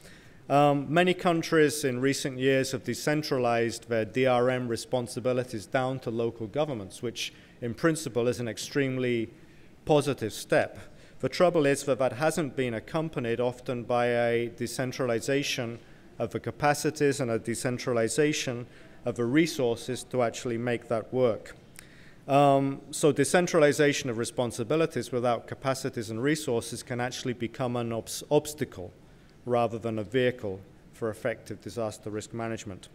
Many countries in recent years have decentralized their DRM responsibilities down to local governments, which in principle is an extremely positive step. The trouble is that that hasn't been accompanied often by a decentralization of the capacities and a decentralization of the resources to actually make that work. So decentralization of responsibilities without capacities and resources can actually become an obstacle rather than a vehicle for effective disaster risk management.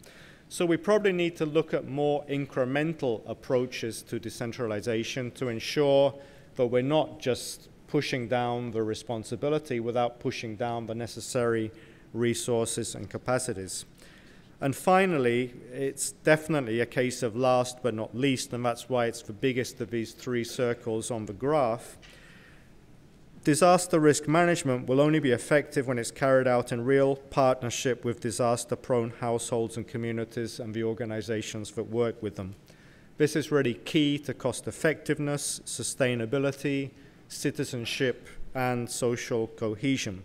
So we probably need to look at more incremental approaches to decentralization to ensure that we're not just pushing down the responsibility without pushing down the necessary resources and capacities. And finally, it's definitely a case of last but not least, and that's why it's the biggest of these three circles on the graph. Disaster risk management will only be effective when it's carried out in real partnership with disaster-prone households and communities and the organizations that work with them. This is really key to cost effectiveness, sustainability, citizenship, and social cohesion.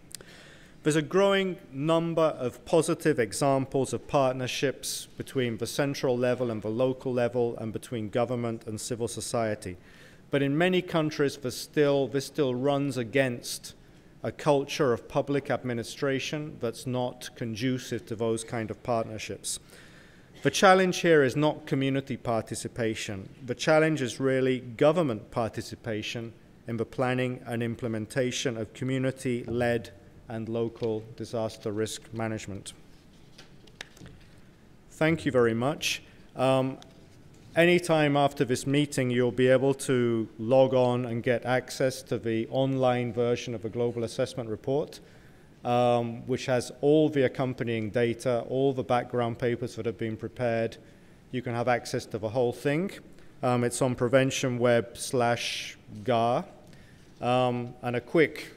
There's a growing number of positive examples of partnerships between the central level and the local level and between government and civil society. But in many countries, this still runs against a culture of public administration that's not conducive to those kind of partnerships. The challenge here is not community participation. The challenge is really government participation in the planning and implementation of community-led and local disaster risk management. Thank you very much. Anytime after this meeting, you'll be able to log on and get access to the online version of the Global Assessment Report, which has all the accompanying data, all the background papers that have been prepared. You can have access to the whole thing. It's on preventionweb/GAR. And a quick,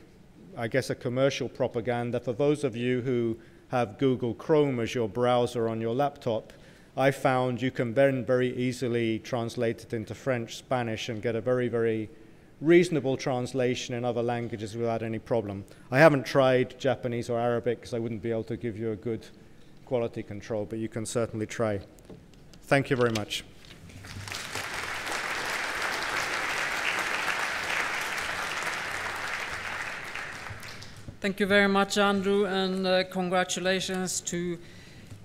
I guess, a commercial propaganda. For those of you who have Google Chrome as your browser on your laptop, I found you can then very easily translate it into French, Spanish, and get a very, very reasonable translation in other languages without any problem. I haven't tried Japanese or Arabic because I wouldn't be able to give you a good quality control, but you can certainly try. Thank you very much. Thank you very much, Andrew, and congratulations to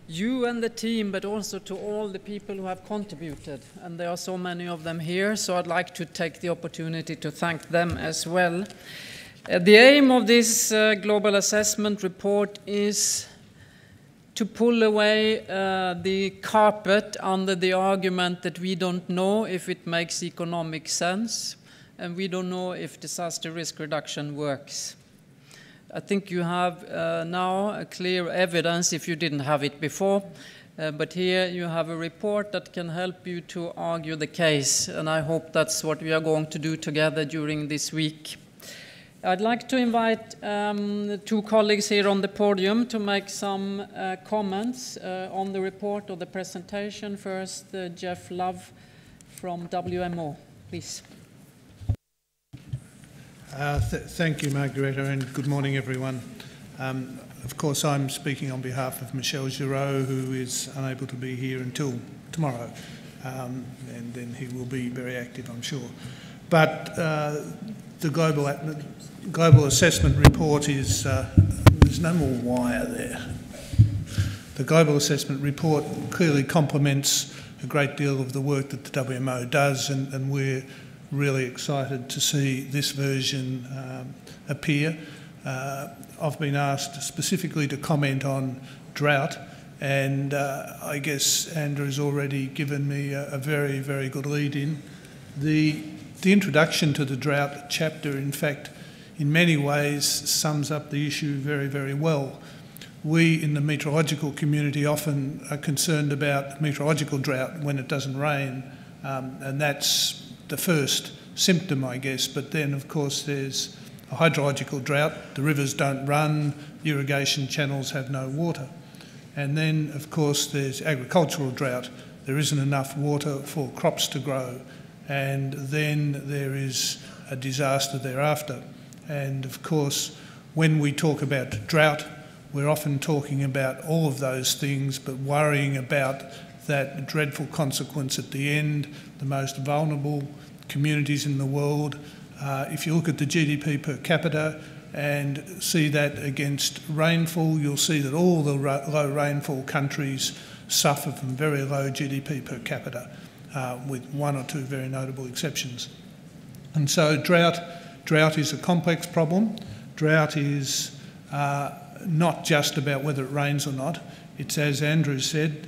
you and the team, but also to all the people who have contributed. And there are so many of them here, so I'd like to take the opportunity to thank them as well. The aim of this global assessment report is to pull away the carpet under the argument that we don't know if it makes economic sense, and we don't know if disaster risk reduction works. I think you have now a clear evidence if you didn't have it before, but here you have a report that can help you to argue the case, and I hope that's what we are going to do together during this week. I'd like to invite two colleagues here on the podium to make some comments on the report or the presentation. First, Jeff Love from WMO, please. Thank you, Margareta, and good morning, everyone. Of course, I'm speaking on behalf of Michel Giraud, who is unable to be here until tomorrow, and then he will be very active, I'm sure. But the global assessment report is, there's no more wire there. The global assessment report clearly complements a great deal of the work that the WMO does, and we're really excited to see this version appear. I've been asked specifically to comment on drought, and I guess Andrew's already given me a very, very good lead-in. The introduction to the drought chapter, in fact, in many ways sums up the issue very, very well. We in the meteorological community often are concerned about meteorological drought when it doesn't rain, and that's the first symptom, I guess. But then, of course, there's a hydrological drought. The rivers don't run, irrigation channels have no water. And then, of course, there's agricultural drought. There isn't enough water for crops to grow. And then there is a disaster thereafter. And, of course, when we talk about drought, we're often talking about all of those things, but worrying about that dreadful consequence at the end, the most vulnerable communities in the world. If you look at the GDP per capita and see that against rainfall, you'll see that all the low rainfall countries suffer from very low GDP per capita, with one or two very notable exceptions. And so drought is a complex problem. Drought is not just about whether it rains or not. It's, as Andrew said,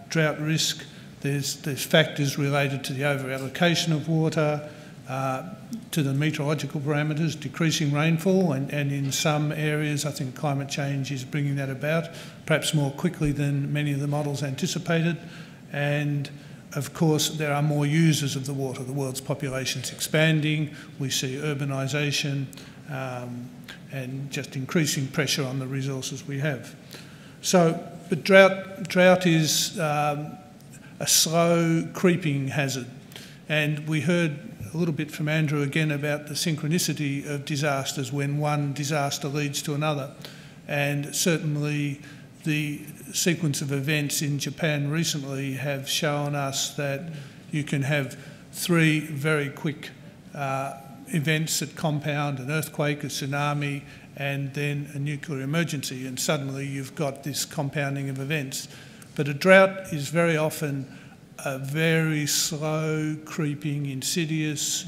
drought risk. There's factors related to the over-allocation of water, to the meteorological parameters, decreasing rainfall, and in some areas I think climate change is bringing that about, perhaps more quickly than many of the models anticipated. And of course there are more users of the water. The world's population's expanding, we see urbanisation, and just increasing pressure on the resources we have. So, but drought is a slow creeping hazard. And we heard a little bit from Andrew again about the synchronicity of disasters when one disaster leads to another. And certainly the sequence of events in Japan recently have shown us that you can have three very quick events that compound: an earthquake, a tsunami, and then a nuclear emergency, and suddenly you've got this compounding of events. But a drought is very often a very slow, creeping, insidious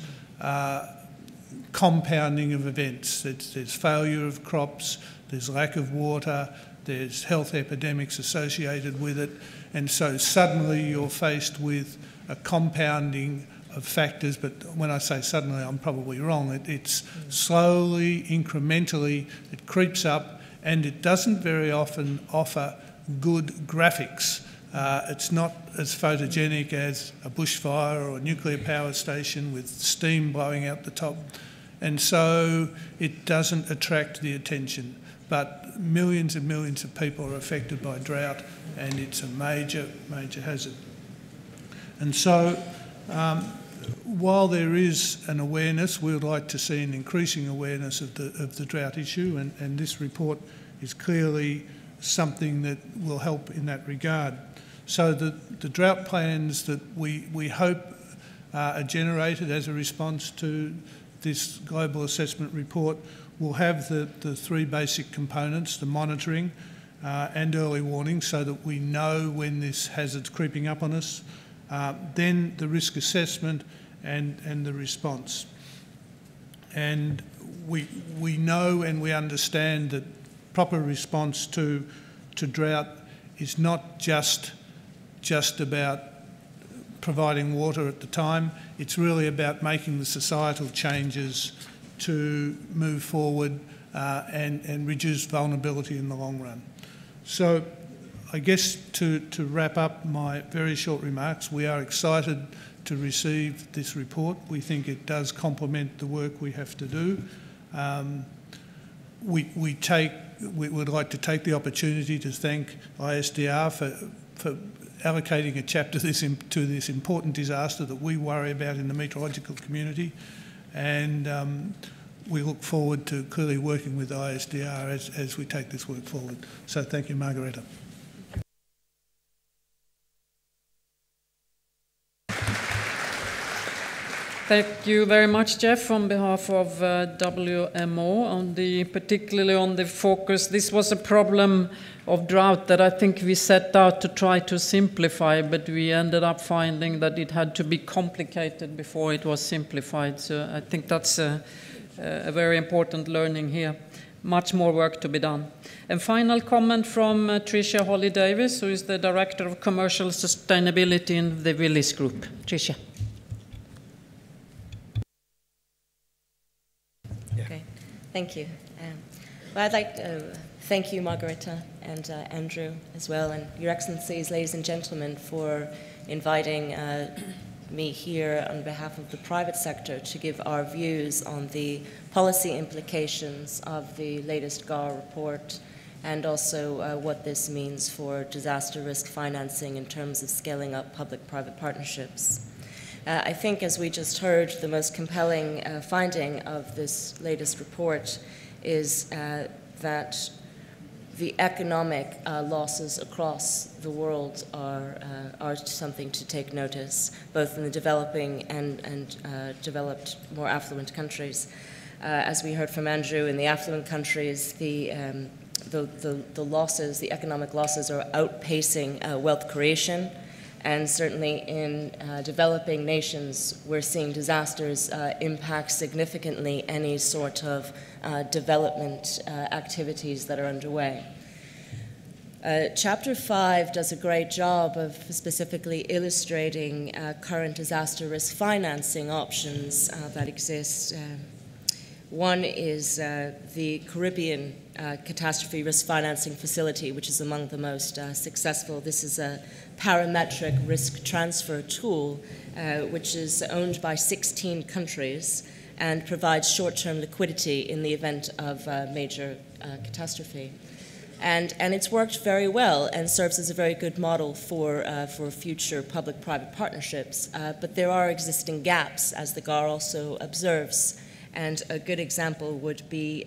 compounding of events. There's failure of crops, there's lack of water, there's health epidemics associated with it, and so suddenly you're faced with a compounding of factors. But when I say suddenly, I'm probably wrong. It's slowly, incrementally, it creeps up, and it doesn't very often offer good graphics. It's not as photogenic as a bushfire or a nuclear power station with steam blowing out the top. And so it doesn't attract the attention. But millions and millions of people are affected by drought, and it's a major, major hazard. And so while there is an awareness, we would like to see an increasing awareness of the drought issue, and this report is clearly something that will help in that regard. So the drought plans that we hope are generated as a response to this global assessment report will have the three basic components: the monitoring and early warning, so that we know when this hazard's creeping up on us, then the risk assessment and the response. And we know and we understand that proper response to drought is not just about providing water at the time. It's really about making the societal changes to move forward and reduce vulnerability in the long run. So I guess to wrap up my very short remarks, we are excited to receive this report. We think it does complement the work we have to do. We would like to take the opportunity to thank ISDR for allocating a chapter to this important disaster that we worry about in the meteorological community. And we look forward to clearly working with ISDR as we take this work forward. So thank you, Margareta. Thank you very much, Jeff, on behalf of WMO, particularly on the focus. This was a problem of drought that I think we set out to try to simplify, but we ended up finding that it had to be complicated before it was simplified. So I think that's a very important learning here. Much more work to be done. And final comment from Tricia Holly-Davis, who is the Director of Commercial Sustainability in the Willis Group. Tricia. Thank you. Well, I'd like to thank you, Margareta, and Andrew as well, and Your Excellencies, ladies and gentlemen, for inviting me here on behalf of the private sector to give our views on the policy implications of the latest GAR report, and also what this means for disaster risk financing in terms of scaling up public-private partnerships. I think, as we just heard, the most compelling finding of this latest report is that the economic losses across the world are something to take notice, both in the developing and developed, more affluent countries. As we heard from Andrew, in the affluent countries, the losses, the economic losses, are outpacing wealth creation. And certainly in developing nations, we're seeing disasters impact significantly any sort of development activities that are underway. Chapter 5 does a great job of specifically illustrating current disaster risk financing options that exist. One is the Caribbean Catastrophe Risk Financing Facility, which is among the most successful. This is a parametric risk transfer tool, which is owned by 16 countries and provides short-term liquidity in the event of a major catastrophe. And it's worked very well and serves as a very good model for future public-private partnerships. But there are existing gaps, as the GAR also observes. And a good example would be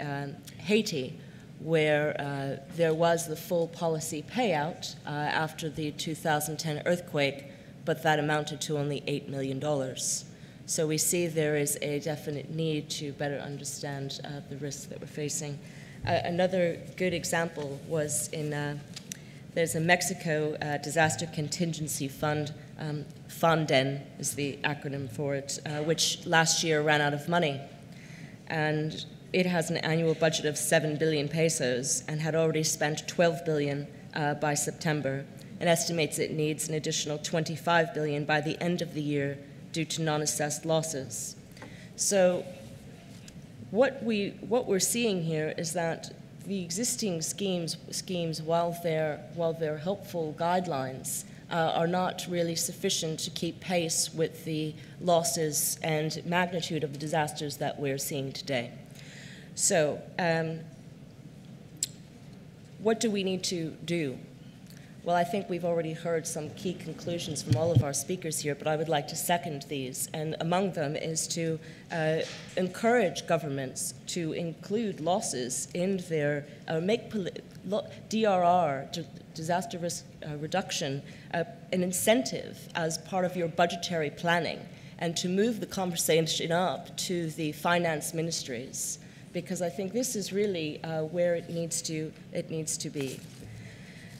Haiti, where there was the full policy payout after the 2010 earthquake, but that amounted to only $8 million. So we see there is a definite need to better understand the risks that we're facing. Another good example was there's a Mexico Disaster Contingency Fund, FONDEN is the acronym for it, which last year ran out of money. And it has an annual budget of 7 billion pesos and had already spent 12 billion by September, and estimates it needs an additional 25 billion by the end of the year due to non-assessed losses. So what we're seeing here is that the existing schemes while they're helpful guidelines, are not really sufficient to keep pace with the losses and magnitude of the disasters that we're seeing today. So, what do we need to do? Well, I think we've already heard some key conclusions from all of our speakers here, but I would like to second these. And among them is to encourage governments to include losses in their, make DRR, disaster risk reduction, an incentive as part of your budgetary planning, and to move the conversation up to the finance ministries, because I think this is really where it needs to be.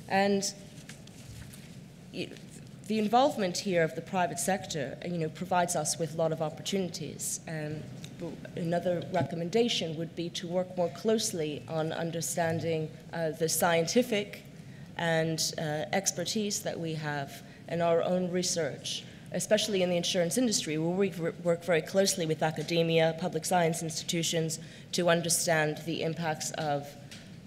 And the involvement here of the private sector, provides us with a lot of opportunities. Another recommendation would be to work more closely on understanding the scientific and expertise that we have in our own research, especially in the insurance industry, where we work very closely with academia, public science institutions, to understand the impacts of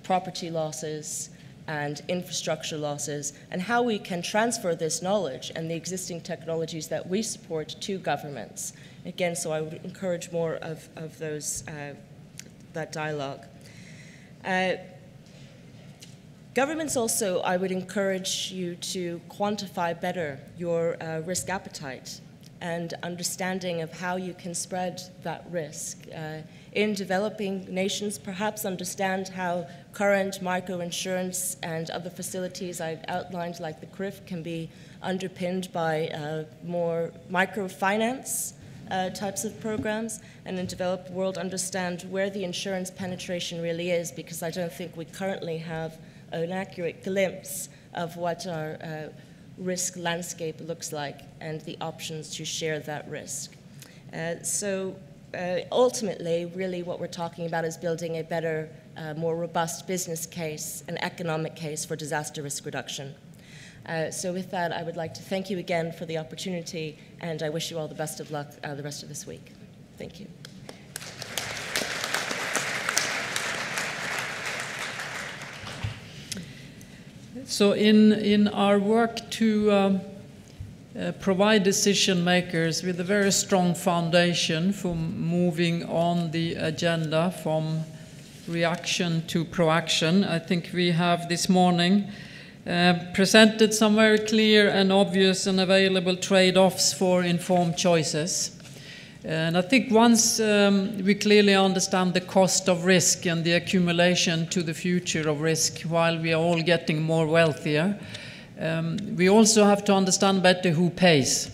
property losses and infrastructure losses, and how we can transfer this knowledge and the existing technologies that we support to governments. Again, so I would encourage more of those, that dialogue. Governments also, I would encourage you to quantify better your risk appetite. and understanding of how you can spread that risk. In developing nations, perhaps understand how current microinsurance and other facilities I've outlined, like the CRIF, can be underpinned by more microfinance types of programs, and in developed world understand where the insurance penetration really is, because I don't think we currently have an accurate glimpse of what our risk landscape looks like and the options to share that risk. Ultimately, really what we're talking about is building a better, more robust business case, an economic case for disaster risk reduction. So with that, I would like to thank you again for the opportunity, and I wish you all the best of luck the rest of this week. Thank you. So in our work to provide decision makers with a very strong foundation for moving on the agenda from reaction to proaction, I think we have this morning presented some very clear and obvious and available trade-offs for informed choices. And I think once we clearly understand the cost of risk and the accumulation to the future of risk while we are all getting more wealthier, we also have to understand better who pays.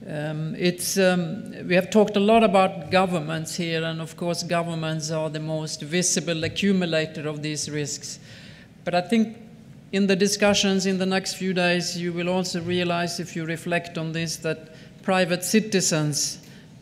We have talked a lot about governments here, and of course governments are the most visible accumulator of these risks. But I think in the discussions in the next few days, you will also realize, if you reflect on this, that private citizens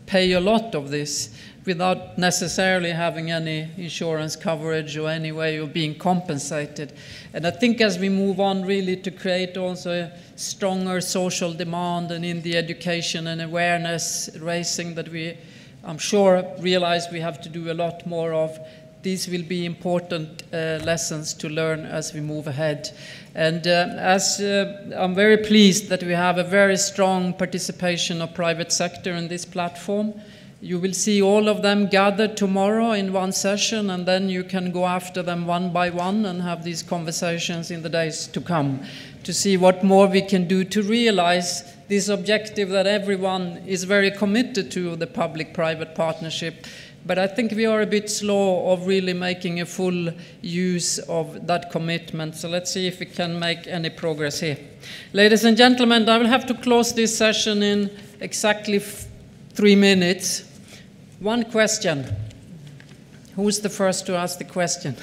pay a lot of this without necessarily having any insurance coverage or any way of being compensated. And I think as we move on really to create also a stronger social demand, and in the education and awareness raising that we, I'm sure, realize we have to do a lot more of, these will be important lessons to learn as we move ahead. And I'm very pleased that we have a very strong participation of private sector in this platform. You will see all of them gathered tomorrow in one session, and then you can go after them one by one and have these conversations in the days to come to see what more we can do to realize this objective that everyone is very committed to, the public-private partnership. But I think we are a bit slow of really making a full use of that commitment. So let's see if we can make any progress here. Ladies and gentlemen, I will have to close this session in exactly 3 minutes. One question. Who's the first to ask the question?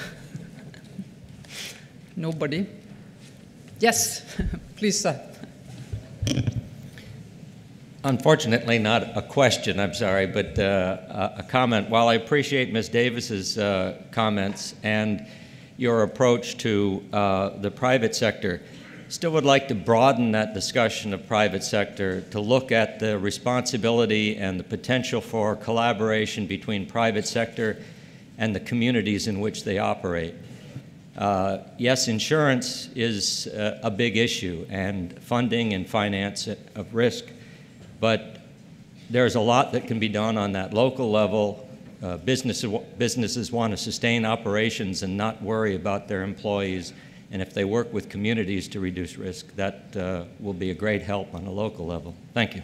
Nobody? Yes, please, sir. Unfortunately, not a question, I'm sorry, but a comment. While I appreciate Ms. Davis's comments and your approach to the private sector, still would like to broaden that discussion of private sector to look at the responsibility and the potential for collaboration between private sector and the communities in which they operate. Yes, insurance is a big issue, and funding and finance of risk. But there's a lot that can be done on that local level. Businesses want to sustain operations and not worry about their employees. And if they work with communities to reduce risk, that will be a great help on a local level. Thank you.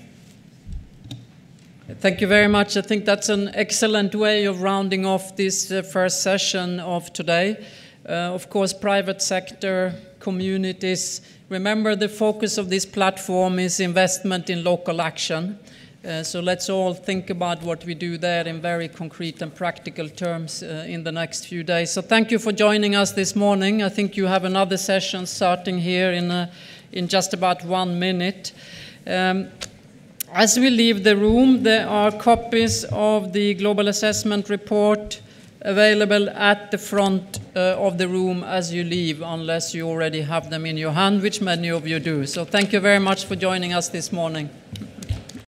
Thank you very much. I think that's an excellent way of rounding off this first session of today. Of course, private sector, communities. Remember, the focus of this platform is investment in local action. So let's all think about what we do there in very concrete and practical terms in the next few days. So thank you for joining us this morning. I think you have another session starting here in just about 1 minute. As we leave the room, there are copies of the Global Assessment Report available at the front of the room as you leave, unless you already have them in your hand, which many of you do. So thank you very much for joining us this morning.